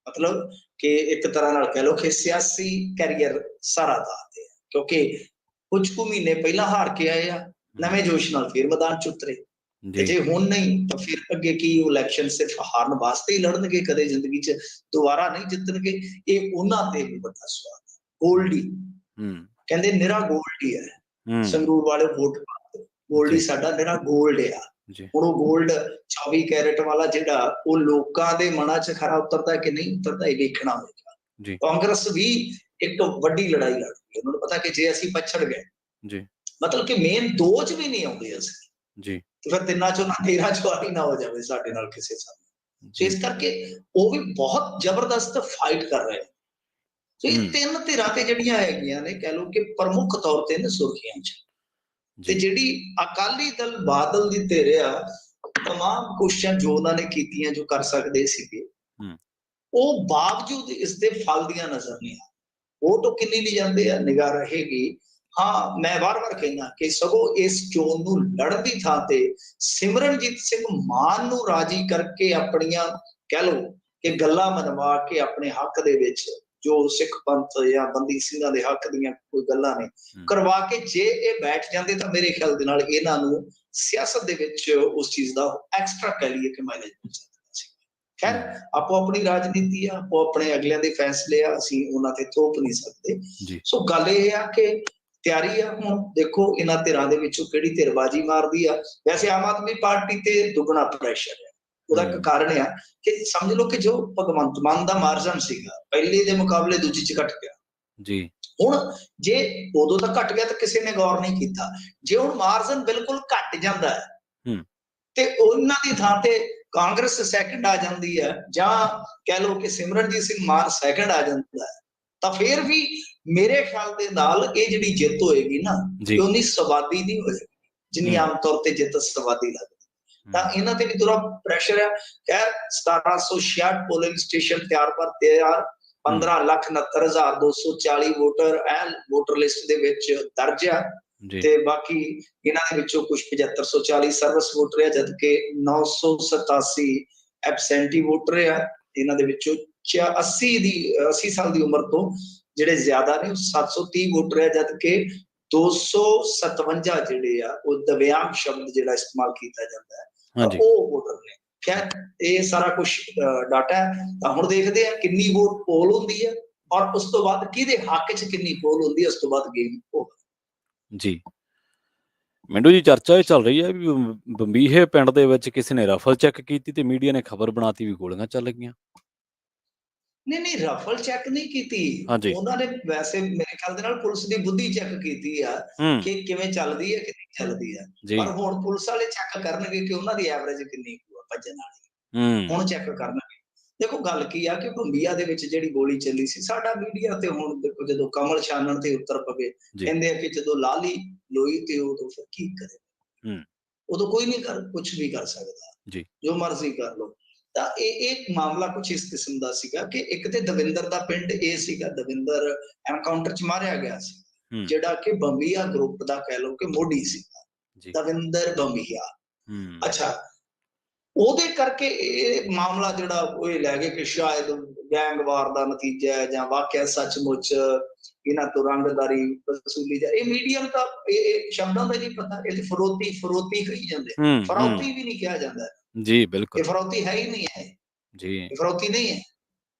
ਮਤਲਬ ਕਿ ਇੱਕ ਤਰ੍ਹਾਂ ਨਾਲ ਕਹਿ ਲਓ ਕਿ ਸਿਆਸੀ ਕੈਰੀਅਰ ਸਾਰਾ ਦਾਤੇ ਹੈ, ਕਿਉਂਕਿ ਕੁਝ ਕੁ ਮਹੀਨੇ ਪਹਿਲਾਂ ਹਾਰ ਕੇ ਆਏ ਆ, ਨਵੇਂ ਜੋਸ਼ ਨਾਲ ਫਿਰ ਮੈਦਾਨ ਚ ਉਤਰੇ। ਤੇ ਜੀ ਜੇ ਹੁਣ ਨਹੀਂ ਤਾਂ ਫਿਰ ਅੱਗੇ ਕੀ ਇਲੈਕਸ਼ਨ ਸਿਰਫ ਹਾਰਨ ਵਾਸਤੇ ਹੀ ਲੜਨਗੇ, ਕਦੇ ਜ਼ਿੰਦਗੀ ਚ ਦੁਬਾਰਾ ਨਹੀਂ ਜਿੱਤਣਗੇ। ਇਹ ਉਹਨਾਂ ਤੇ ਵੀ ਵੱਡਾ ਸਵਾਲ ਹੈ। ਗੋਲਡੀ ਹੂੰ ਕਹਿੰਦੇ ਨਿਰਾ ਗੋਲਡ ਹੀ ਹੈ, ਹੂੰ ਸੰਗਰੂਰ ਵਾਲੇ ਵੋਟ ਪਾਉਂਦੇ, ਗੋਲਡ ਹੀ ਜੀ ਸਾਡਾ ਨਿਰਾ ਗੋਲਡ ਆ। ਜੀ ਹੁਣ ਉਹ ਗੋਲਡ 24 ਕੈਰਟ ਵਾਲਾ ਜਿਹੜਾ ਉਹ ਲੋਕਾਂ ਦੇ ਮਨਾਂ 'ਚ ਖਰਾ ਉਤਰਦਾ ਕਿ ਨਹੀਂ ਉਤਰਦਾ, ਇਹ ਦੇਖਣਾ ਹੋਵੇਗਾ। ਜੀ ਕਾਂਗਰਸ ਵੀ ਇੱਕ ਵੱਡੀ ਲੜਾਈ ਲੜ ਰਹੀ ਹੈ। ਉਹਨਾਂ ਨੂੰ ਪਤਾ ਕਿ ਜੇ ਅਸੀਂ ਪਛੜ ਗਏ, ਜੀ ਮਤਲਬ ਕਿ ਮੇਨ 2 'ਚ ਵੀ ਨਹੀਂ ਆਉਂਦੇ ਅਸੀਂ, ਜੀ ਤੇ ਫਿਰ 3 'ਚੋਂ ਨਾ 13 'ਚੋਂ ਹੀ ਨਾ ਹੋ ਜਾਵੇ ਸਾਡੇ ਨਾਲ ਕਿਸੇ ਸਾਹਮਣੇ। ਜੀ ਇਸ ਕਰਕੇ ਉਹ ਵੀ ਬਹੁਤ ਜ਼ਬਰਦਸਤ ਫਾਈਟ ਕਰ ਰਹੇ ਨੇ। ਸੋ ਇਹ ਹੂੰ 3 ਧਿਰਾਂ ਤੇ ਜਿਹੜੀਆਂ ਹੈਗੀਆਂ ਨੇ, ਕਹਿ ਲਓ ਕਿ ਪ੍ਰਮੁੱਖ ਤੌਰ ਤੇ ਨੇ ਸੁਰਖੀਆਂ 'ਚ। ਤੇ ਜੀ ਜਿਹੜੀ ਅਕਾਲੀ ਦਲ ਬਾਦਲ ਦੀ ਧਿਰ ਆ, ਤਮਾਮ ਕੋਸ਼ਿਸ਼ਾਂ ਜੋ ਉਹਨਾਂ ਨੇ ਕੀਤੀਆਂ ਜੋ ਕਰ ਸਕਦੇ ਸੀਗੇ, ਹੂੰ ਉਹ ਬਾਵਜੂਦ ਇਸ ਦੇ ਫਲ ਦੀਆਂ ਨਜ਼ਰ ਨਹੀਂ ਆ। ਵੋਟ ਉਹ ਕਿੰਨੀ ਲਈ ਜਾਂਦੇ ਆ, ਨਿਗਾਹ ਰਹੇਗੀ। ਹਾਂ, ਮੈਂ ਵਾਰ-ਵਾਰ ਕਹਿਣਾ ਕਿ ਸਗੋਂ ਇਸ ਚੋਣ ਨੂੰ ਲੜਨ ਦੀ ਥਾਂ ਤੇ ਸਿਮਰਨਜੀਤ ਸਿੰਘ ਮਾਨ ਨੂੰ ਰਾਜੀ ਕਰਕੇ ਆਪਣੀਆਂ ਕਹਿ ਲਓ ਕਿ ਗੱਲਾਂ ਮਨਵਾ ਕੇ ਆਪਣੇ ਹੱਕ ਦੇ ਵਿੱਚ ਜੋ ਸਿੱਖ ਪੰਥ ਜਾਂ ਬੰਦੀ ਸਿੰਘਾਂ ਦੇ ਹੱਕ ਦੀਆਂ ਕੋਈ ਗੱਲਾਂ ਨੇ ਕਰਵਾ ਕੇ ਜੇ ਇਹ ਬੈਠ ਜਾਂਦੇ, ਤਾਂ ਮੇਰੇ ਖਿਆਲ ਦੇ ਨਾਲ ਇਹਨਾਂ ਨੂੰ ਸਿਆਸਤ ਦੇ ਵਿੱਚ ਉਸ ਚੀਜ਼ ਦਾ ਐਕਸਟਰਾ ਕਹਿ ਲਈਏ ਕਿ ਮਾਈਲੇਜ ਮਿਲ ਸਕਦਾ ਸੀ। ਖੈਰ, ਆਪੋ ਆਪਣੀ ਰਾਜਨੀਤੀ ਆ, ਆਪੋ ਆਪਣੇ ਅਗਲਿਆਂ ਦੇ ਫੈਸਲੇ ਆ, ਅਸੀਂ ਉਹਨਾਂ ਤੇ ਥੋਪ ਨਹੀਂ ਸਕਦੇ। ਜੀ ਸੋ ਗੱਲ ਇਹ ਆ ਕਿ ਤਿਆਰੀ ਆ। ਹੁਣ ਦੇਖੋ ਇਹਨਾਂ ਧਿਰਾਂ ਦੇ ਵਿੱਚੋਂ ਕਿਹੜੀ ਧਿਰ ਬਾਜੀ ਮਾਰਦੀ ਆ। ਵੈਸੇ ਆਮ ਆਦਮੀ ਪਾਰਟੀ ਤੇ ਦੁੱਗਣਾ ਪ੍ਰੈਸ਼ਰ ਹੈ। ਉਹਦਾ ਇੱਕ ਕਾਰਨ ਆ ਕਿ ਸਮਝ ਲਓ ਕਿ ਜੋ ਭਗਵੰਤ ਮਾਨ ਦਾ ਮਾਰਜਨ ਸੀਗਾ ਪਹਿਲੇ ਦੇ ਮੁਕਾਬਲੇ ਦੂਜੀ ਚ ਘਟ ਗਿਆ। ਜੀ ਹੁਣ ਜੇ ਉਦੋਂ ਤਾਂ ਘਟ ਗਿਆ ਤਾਂ ਕਿਸੇ ਨੇ ਗੌਰ ਨਹੀਂ ਕੀਤਾ। ਜੇ ਹੁਣ ਮਾਰਜਨ ਬਿਲਕੁਲ ਘਟ ਜਾਂਦਾ ਹੈ ਤੇ ਉਹਨਾਂ ਦੀ ਥਾਂ ਤੇ ਕਾਂਗਰਸ ਸੈਕੰਡ ਆ ਜਾਂਦੀ ਹੈ, ਜਾਂ ਕਹਿ ਲਓ ਕਿ ਸਿਮਰਨਜੀਤ ਸਿੰਘ ਮਾਨ ਸੈਕੰਡ ਆ ਜਾਂਦਾ ਹੈ, ਤਾਂ ਫਿਰ ਵੀ ਮੇਰੇ ਖਿਆਲ ਦੇ ਨਾਲ ਇਹ ਜਿਹੜੀ ਜਿੱਤ ਹੋਏਗੀ ਨਾ, ਉਨੀ ਸਵਾਦੀ ਨਹੀਂ ਹੋਏਗੀ ਜਿੰਨੀ ਆਮ ਤੌਰ ਤੇ ਜਿੱਤ ਸਵਾਦੀ ਲੱਗਦੀ। ਤਾਂ ਇਹਨਾਂ ਤੇ ਵੀ ਥੋੜਾ ਪ੍ਰੈਸ਼ਰ ਹੈ। ਖੈਰ, 1766 ਪੋਲਿੰਗ ਸਟੇਸ਼ਨ ਤਿਆਰ ਪਰ ਤਿਆਰ, 15,69,240 ਵੋਟਰ ਵੋਟਰ ਲਿਸਟ ਦੇ ਵਿੱਚ ਦਰਜ ਆ। ਤੇ ਬਾਕੀ ਇਹਨਾਂ ਦੇ ਵਿੱਚੋਂ ਕੁਝ 7540 ਸਰਵਿਸ ਵੋਟਰ ਆ, ਜਦਕਿ 987 ਐਬਸੈਂਟੀ ਵੋਟਰ ਆ। ਇਹਨਾਂ ਦੇ ਵਿੱਚੋਂ 80 ਸਾਲ ਦੀ ਉਮਰ ਤੋਂ ਜਿਹੜੇ ਜ਼ਿਆਦਾ ਨੇ 730 ਵੋਟਰ ਆ, ਜਦਕਿ 257 ਜਿਹੜੇ ਆ ਉਹ ਦਿਵਿਆਂਗ ਸ਼ਬਦ ਜਿਹੜਾ ਇਸਤੇਮਾਲ ਕੀਤਾ ਜਾਂਦਾ ਹੈ ਉਹ ਵੋਟਰ ਨੇ। ਖੈਰ, ਇਹ ਸਾਰਾ ਕੁਝ ਡਾਟਾ ਹੈ। ਤਾਂ ਹੁਣ ਦੇਖਦੇ ਆ ਕਿੰਨੀ ਵੋਟ ਪੋਲ ਹੁੰਦੀ ਹੈ, ਔਰ ਉਸ ਤੋਂ ਬਾਅਦ ਕਿਹਦੇ ਹੱਕ 'ਚ ਕਿੰਨੀ ਪੋਲ ਹੁੰਦੀ ਹੈ, ਉਸ ਤੋਂ ਬਾਅਦ ਗੇਮ ਹੋ ਜੀ। ਮਿੰਟੂ ਜੀ, ਚਰਚਾ ਇਹ ਚੱਲ ਰਹੀ ਹੈ ਵੀ ਬੰਬੀਹੇ ਪਿੰਡ ਦੇ ਵਿੱਚ ਕਿਸੇ ਨੇ ਰਫਲ ਚੈੱਕ ਕੀਤੀ ਤੇ ਮੀਡੀਆ ਨੇ ਖਬਰ ਬਣਾਤੀ ਵੀ ਗੋਲੀਆਂ ਚੱਲ ਗਈਆਂ। ਨਹੀਂ, ਰਫਲ ਚੈੱਕ ਨਹੀਂ ਕੀਤੀ ਉਹਨਾਂ ਨੇ। ਵੈਸੇ ਮੇਰੇ ਖਿਆਲ ਦੇ ਨਾਲ ਪੁਲਿਸ ਦੀ ਬੁੱਧੀ ਚੈੱਕ ਕੀਤੀ ਆ ਕਿ ਕਿਵੇਂ ਚੱਲਦੀ ਹੈ, ਕਿੰਨੀ ਚੱਲਦੀ ਹੈ। ਪਰ ਹੁਣ ਪੁਲਿਸ ਵਾਲੇ ਚੈੱਕ ਕਰਨਗੇ ਕਿ ਉਹਨਾਂ ਦੀ ਐਵਰੇਜ ਕਿੰਨੀ ਭੱਜਣ ਵਾਲੀ, ਹੁਣ ਚੈੱਕ ਕਰਨਗੇ। ਦੇਖੋ ਗੱਲ ਕੀ ਆ ਕਿ ਬੰਬੀਆ ਦੇ ਵਿੱਚ ਜਿਹੜੀ ਗੋਲੀ ਚੱਲੀ ਸੀ, ਸਾਡਾ ਮੀਡੀਆ ਤੇ ਹੁਣ ਦੇਖੋ ਜਦੋਂ ਕਮਲ ਛਾਨਣ ਤੇ ਉਤਰ ਪਵੇ, ਕਹਿੰਦੇ ਆ ਕਿ ਜਦੋਂ ਲਾ ਲਈ ਲੋਈ ਤੇ ਉਦੋਂ ਫਿਰ ਕੀ ਕਰੇ, ਉਦੋਂ ਕੋਈ ਨਹੀਂ ਕੁਛ ਵੀ ਕਰ ਸਕਦਾ, ਜੋ ਮਰਜ਼ੀ ਕਰ ਲਓ। ਤਾਂ ਇਹ ਮਾਮਲਾ ਕੁਛ ਇਸ ਕਿਸਮ ਦਾ ਸੀਗਾ ਕਿ ਇੱਕ ਤੇ ਦਵਿੰਦਰ ਦਾ ਪਿੰਡ ਇਹ ਸੀਗਾ, ਦਵਿੰਦਰ ਐਨਕਾਊਂਟਰ 'ਚ ਮਾਰਿਆ ਗਿਆ ਸੀ, ਜਿਹੜਾ ਕਿ ਬੰਬੀਆ ਗਰੁੱਪ ਦਾ ਕਹਿ ਲਓ ਕਿ ਮੋਢੀ ਸੀਗਾ, ਦਵਿੰਦਰ ਬੰਬੀਆ। ਅੱਛਾ, ਉਹਦੇ ਕਰਕੇ ਇਹ ਮਾਮਲਾ ਜਿਹੜਾ ਉਹ ਇਹ ਲੈ ਗਏ ਕਿ ਸ਼ਾਇਦ ਗੈਂਗਵਾਰ ਦਾ ਨਤੀਜਾ ਹੈ ਜਾਂ ਵਾਕਿਆ ਸੱਚਮੁੱਚ ਇਹਨਾਂ ਤੋਂ ਰੰਗਦਾਰੀ ਵਸੂਲੀ ਜਾ। ਇਹ ਮੀਡੀਆ ਨੂੰ ਤਾਂ ਇਹ ਸ਼ਬਦਾਂ ਦਾ ਨਹੀਂ ਪਤਾ, ਇਹ ਤੇ ਫਰੋਤੀ ਕਹੀ ਜਾਂਦੇ, ਫਰੌਤੀ ਵੀ ਨਹੀਂ ਕਿਹਾ ਜਾਂਦਾ ਜੀ। ਬਿਲਕੁਲ, ਇਹ ਫਰੌਤੀ ਹੈ ਹੀ ਨਹੀਂ ਹੈ ਜੀ, ਇਹ ਫਰੌਤੀ ਨਹੀਂ ਹੈ।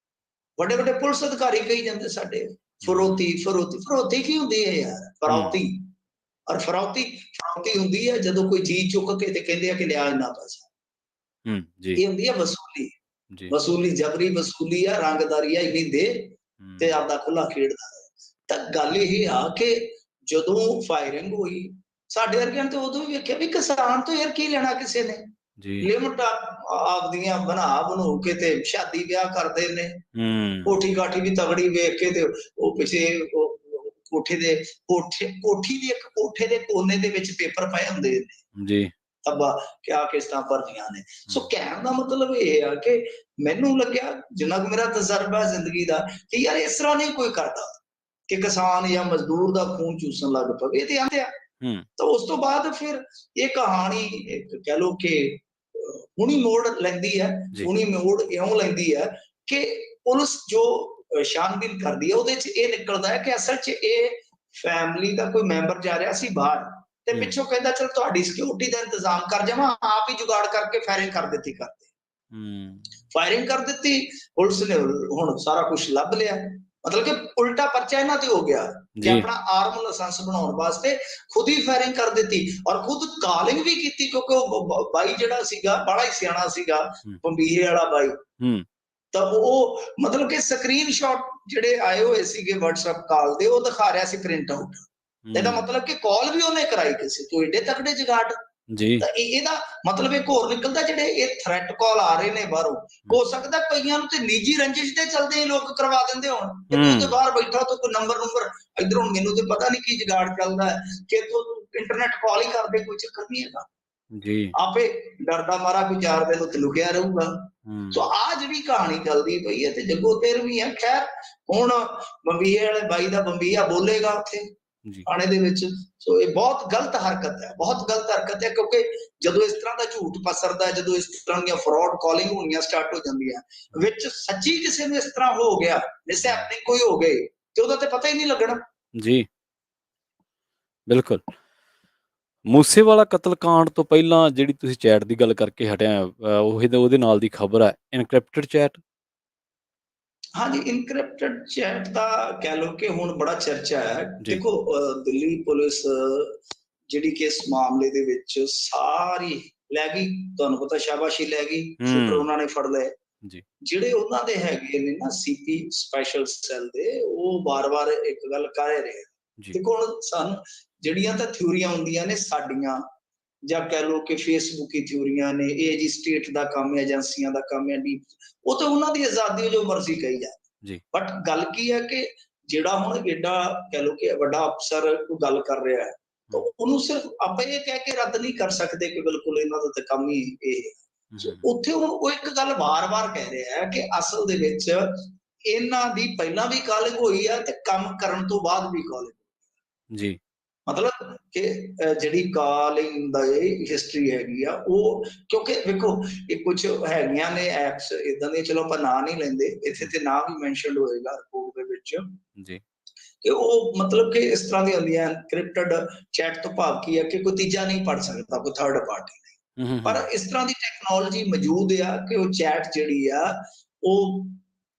ਵੱਡੇ ਵੱਡੇ ਪੁਲਿਸ ਅਧਿਕਾਰੀ ਕਹੀ ਜਾਂਦੇ ਸਾਡੇ ਫਰੋਤੀ ਕੀ ਹੁੰਦੀ ਹੈ ਯਾਰ? ਫਰੌਤੀ। ਔਰ ਫਰੌਤੀ ਹੁੰਦੀ ਹੈ ਜਦੋਂ ਕੋਈ ਜੀ ਚੁੱਕ ਕੇ ਤੇ ਕਹਿੰਦੇ ਆ ਕਿ ਲਿਆ ਇੰਨਾ ਪੈਸਾ। ਇਹ ਹੁੰਦੀ ਹੈ ਵਸੂਲੀ, ਜਬਰੀ ਵਸੂਲੀ ਆ, ਰੰਗਦਾਰੀ ਆ, ਇੰਨੀ ਦੇ ਤੇ ਆਪਦਾ ਖੁੱਲਾ ਖੇਡਦਾ ਹੈ। ਤਾਂ ਗੱਲ ਇਹ ਆ ਕਿ ਜਦੋਂ ਫਾਇਰਿੰਗ ਹੋਈ, ਸਾਡੇ ਵਰਗਿਆਂ ਨੇ ਤੇ ਉਦੋਂ ਵੀ ਵੇਖਿਆ ਵੀ ਕਿਸਾਨ ਤੋਂ ਯਾਰ ਕੀ ਲੈਣਾ ਕਿਸੇ ਨੇ। ਲਿਮਟ ਆਪਦੀਆਂ ਬਣੂ ਕੇ ਤੇ ਸ਼ਾਦੀ ਵਿਆਹ ਕਰਦੇ ਨੇ, ਕੋਠੀ ਕਾਠੀ ਵੀ ਤਗੜੀ ਵੇਖ ਕੇ ਤੇ ਉਹ ਪਿੱਛੇ ਕੋਠੀ ਦੇ ਇੱਕ ਕੋਠੇ ਦੇ ਕੋਨੇ ਦੇ ਵਿੱਚ ਪੇਪਰ ਪਏ ਹੁੰਦੇ ਨੇ ਅੱਬਾ ਕਿਆ ਕਿਸ਼ਤਾਂ ਭਰਨੀਆਂ ਨੇ। ਸੋ ਕਹਿਣ ਦਾ ਮਤਲਬ ਇਹ ਆ ਕਿ ਮੈਨੂੰ ਲੱਗਿਆ, ਜਿੰਨਾ ਕੁ ਮੇਰਾ ਤਜਰਬਾ ਜ਼ਿੰਦਗੀ ਦਾ, ਕਿ ਯਾਰ ਇਸ ਤਰ੍ਹਾਂ ਨਹੀਂ ਕੋਈ ਕਰਦਾ ਕਿ ਕਿਸਾਨ ਜਾਂ ਮਜ਼ਦੂਰ ਦਾ ਖੂਨ ਚੂਸਣ ਲੱਗ ਪਵੇ। ਇਹ ਤੇ ਆਂਦੇ ਆ। ਤਾਂ ਉਸ ਤੋਂ ਬਾਅਦ ਫਿਰ ਇਹ ਕਹਾਣੀ ਕਹਿ ਲਓ ਕਿ ਹੁਣੀ ਮੋੜ ਲੈਂਦੀ ਹੈ। ਹੁਣੀ ਮੋੜ ਇਉਂ ਲੈਂਦੀ ਹੈ ਕਿ ਪੁਲਿਸ ਜੋ ਛਾਨਬੀਨ ਕਰਦੀ ਹੈ ਉਹਦੇ ਚ ਇਹ ਨਿਕਲਦਾ ਹੈ ਕਿ ਅਸਲ ਚ ਇਹ ਫੈਮਿਲੀ ਦਾ ਕੋਈ ਮੈਂਬਰ ਜਾ ਰਿਹਾ ਸੀ ਬਾਹਰ, ਤੇ ਪਿੱਛੋਂ ਕਹਿੰਦਾ ਚਲ ਤੁਹਾਡੀ ਸਿਕਿਉਰਿਟੀ ਦਾ ਇੰਤਜ਼ਾਮ ਕਰ ਜਾਵਾਂ, ਆਪ ਹੀ ਜੁਗਾੜ ਕਰਕੇ ਫਾਇਰਿੰਗ ਕਰ ਦਿੱਤੀ। ਫਾਇਰਿੰਗ ਕਰ ਦਿੱਤੀ, ਪੁਲਿਸ ਨੇ ਹੁਣ ਸਾਰਾ ਕੁਝ ਲੱਭ ਲਿਆ। ਮਤਲਬ ਕਿ ਉਲਟਾ ਪਰਚਾ ਇਹਨਾਂ ਤੇ ਹੋ ਗਿਆ ਕਿ ਆਪਣਾ ਆਰਮ ਲਾਇਸੈਂਸ ਬਣਾਉਣ ਵਾਸਤੇ ਖੁਦ ਹੀ ਫਾਇਰਿੰਗ ਕਰ ਦਿੱਤੀ ਔਰ ਖੁਦ ਕਾਲਿੰਗ ਵੀ ਕੀਤੀ, ਕਿਉਂਕਿ ਉਹ ਬਾਈ ਜਿਹੜਾ ਸੀਗਾ ਬੜਾ ਹੀ ਸਿਆਣਾ ਸੀਗਾ, ਬੰਬੀਹੇ ਵਾਲਾ ਬਾਈ। ਤਾਂ ਉਹ ਮਤਲਬ ਕਿ ਸਕਰੀਨ ਸ਼ਾਟ ਜਿਹੜੇ ਆਏ ਹੋਏ ਸੀਗੇ WhatsApp ਕਾਲ ਦੇ, ਉਹ ਦਿਖਾ ਰਿਹਾ ਸੀ ਪ੍ਰਿੰਟ ਆਊਟ। ਇਹਦਾ ਮਤਲਬ ਕਿ ਕਾਲ ਵੀ ਉਹਨੇ ਕਰਾਈ ਕਿਸੇ ਤੋਂ, ਏਡੇ ਤਕੜੇ ਜਗਾੜ। ਤਾਂ ਇਹਦਾ ਮਤਲਬ ਇੱਕ ਹੋਰ ਨਿਕਲਦਾ, ਜਿਹੜੇ ਇਹ ਥ੍ਰੈਟ ਕਾਲ ਆ ਰਹੇ ਨੇ ਬਾਹਰੋਂ, ਹੋ ਸਕਦਾ ਕਈਆਂ ਨੂੰ ਤੇ ਨਿੱਜੀ ਰੰਜਿਸ਼ ਦੇ ਚਲਦੇ ਹੀ ਲੋਕ ਕਰਵਾ ਦਿੰਦੇ ਹੋਣ ਕਿ ਤੂੰ ਤੇ ਬਾਹਰ ਬੈਠਾ ਤੂੰ ਕੋਈ ਨੰਬਰ ਇੱਧਰੋਂ, ਮੈਨੂੰ ਤੇ ਪਤਾ ਨਹੀਂ ਕੀ ਜਗਾੜ ਚੱਲਦਾ ਹੈ ਕਿ ਤੂੰ ਇੰਟਰਨੈਟ ਕਾਲ ਹੀ ਕਰਦੇ, ਕੋਈ ਚੱਕਰ ਨਹੀਂ ਹੈਗਾ। ਆਪੇ ਡਰਦਾ ਮਾਰਾ ਕੋਈ 4 ਦਿਨ ਉੱਥੇ ਲੁਕਿਆ ਰਹੂਗਾ। ਸੋ ਆਹ ਜਿਹੜੀ ਕਹਾਣੀ ਚੱਲਦੀ ਪਈ ਹੈ ਤੇ ਜੱਗੋ 13ਵੀਂ ਹੈ। ਖੈਰ ਹੁਣ ਬੰਬੀਹੇ ਵਾਲੇ ਬਾਈ ਦਾ ਬੰਬੀਹਾ ਬੋਲੇਗਾ ਉੱਥੇ ਥਾਣੇ ਦੇ ਵਿੱਚ। ਸੋ ਇਹ ਬਹੁਤ ਗਲਤ ਹਰਕਤ ਹੈ, ਬਹੁਤ ਗਲਤ ਹਰਕਤ ਹੈ, ਕਿਉਂਕਿ ਜਦੋਂ ਇਸ ਤਰ੍ਹਾਂ ਦਾ ਝੂਠ ਪਸਰਦਾ, ਜਦੋਂ ਇਸ ਤਰ੍ਹਾਂ ਦੀਆਂ ਫਰਾਡ ਕਾਲਿੰਗ ਹੋਣੀਆਂ ਸਟਾਰਟ ਹੋ ਜਾਂਦੀਆਂ, ਵਿੱਚ ਸੱਚੀ ਕਿਸੇ ਨੂੰ ਇਸ ਤਰ੍ਹਾਂ ਹੋ ਗਿਆ, ਮਿਸਹੈਪਨਿੰਗ ਕੋਈ ਹੋ ਗਈ, ਤੇ ਉਹਦਾ ਤੇ ਪਤਾ ਹੀ ਨਹੀਂ ਲੱਗਣਾ। ਬਿਲਕੁਲ। ਮੂਸੇਵਾਲਾ ਕਤਲकांड ਤੋਂ ਪਹਿਲਾਂ ਜਿਹੜੀ ਤੁਸੀਂ ਚੈਟ ਦੀ ਗੱਲ ਕਰਕੇ ਹਟਿਆ, ਉਹਦੇ ਨਾਲ ਦੀ ਖਬਰ ਹੈ ਇਨਕ੍ਰਿਪਟਡ ਚੈਟ। ਹਾਂਜੀ, ਇਨਕ੍ਰਿਪਟਡ ਚੈਟ ਦਾ ਕਹਿ ਲਓ ਕਿ ਹੁਣ ਬੜਾ ਚਰਚਾ ਹੈ। ਦੇਖੋ ਦਿੱਲੀ ਪੁਲਿਸ ਜਿਹੜੀ ਕਿ ਇਸ ਮਾਮਲੇ ਦੇ ਵਿੱਚ ਸਾਰੀ ਲੈ ਗਈ, ਤੁਹਾਨੂੰ ਪਤਾ ਸ਼ਾਬਾਸ਼ੀ ਲੈ ਗਈ, ਸ਼ੂਟਰ ਉਹਨਾਂ ਨੇ ਫੜ ਲਏ। ਜਿਹੜੇ ਉਹਨਾਂ ਦੇ ਹੈਗੇ ਨੇ ਨਾ CP ਸਪੈਸ਼ਲ ਸੈੱਲ ਦੇ, ਉਹ ਵਾਰ-ਵਾਰ ਇੱਕ ਗੱਲ ਕਹਿ ਰਹੇ। ਦੇਖੋ ਹੁਣ ਸਾਨੂੰ ਜਿਹੜੀਆਂ ਤਾਂ ਥਿਊਰੀਆਂ ਹੁੰਦੀਆਂ ਨੇ ਸਾਡੀਆਂ, ਜਾਂ ਕਹਿ ਲਓ ਕਿ ਫੇਸਬੁੱਕੀ ਥਿਊਰੀਆਂ ਨੇ, ਇਹ ਜੀ ਸਟੇਟ ਦਾ ਕੰਮ ਹੈ, ਏਜੰਸੀਆਂ ਦਾ ਕੰਮ ਹੈ, ਉਹ ਤਾਂ ਉਹਨਾਂ ਦੀ ਆਜ਼ਾਦੀ, ਜੋ ਮਰਜ਼ੀ ਕਹੀ ਜਾਏ। ਬਟ ਗੱਲ ਕੀ ਹੈ ਕਿ ਜਿਹੜਾ ਹੁਣ ਏਡਾ ਕਹਿ ਲਓ ਕਿ ਵੱਡਾ ਅਫਸਰ ਕੋਈ ਗੱਲ ਕਰ ਰਿਹਾ ਹੈ, ਤਾਂ ਉਹਨੂੰ ਸਿਰਫ ਆਪਾਂ ਇਹ ਕਹਿ ਕੇ ਰੱਦ ਨਹੀਂ ਕਰ ਸਕਦੇ ਕਿ ਬਿਲਕੁਲ ਇਹਨਾਂ ਦਾ ਤਾਂ ਕੰਮ ਹੀ ਇਹ ਹੈ। ਉੱਥੇ ਉਹ ਇੱਕ ਗੱਲ ਵਾਰ-ਵਾਰ ਕਹਿ ਰਿਹਾ ਹੈ ਕਿ ਅਸਲ ਦੇ ਵਿੱਚ ਇਹਨਾਂ ਦੀ ਪਹਿਲਾਂ ਵੀ ਕਾਲਿੰਗ ਹੋਈ ਹੈ ਤੇ ਕੰਮ ਕਰਨ ਤੋਂ ਬਾਅਦ ਵੀ ਕਾਲਿੰਗ। ਮਤਲਬ ਕਿ ਜਿਹੜੀ ਕਾਲਿੰਗ ਦਾ ਹਿਸਟਰੀ ਹੈਗੀ ਆ ਉਹ, ਕਿਉਂਕਿ ਵੇਖੋ ਇਹ ਕੁਝ ਹੈਗੀਆਂ ਨੇ ਐਪਸ ਇਦਾਂ ਦੀਆਂ, ਚਲੋ ਆਪਾਂ ਨਾਂ ਨਹੀਂ ਲੈਂਦੇ ਇੱਥੇ ਤੇ ਨਾਂ ਵੀ ਮੈਂਸ਼ਨ ਹੋਏਗਾ ਰਿਪੋਰਟ ਦੇ ਵਿੱਚ, ਕਿ ਉਹ ਮਤਲਬ ਕਿ ਇਸ ਤਰ੍ਹਾਂ ਦੀਆਂ ਹੁੰਦੀਆਂ। ਇਨਕ੍ਰਿਪਟਡ ਚੈਟ ਤੋਂ ਭਾਵ ਕੀ ਹੈ ਕਿ ਕੋਈ ਤੀਜਾ ਨਹੀਂ ਪੜ੍ਹ ਸਕਦਾ, ਕੋਈ ਥਰਡ ਪਾਰਟੀ ਨਹੀਂ। ਪਰ ਇਸ ਤਰ੍ਹਾਂ ਦੀ ਟੈਕਨੋਲੋਜੀ ਮੌਜੂਦ ਆ ਕਿ ਉਹ ਚੈਟ ਜਿਹੜੀ ਆ ਉਹ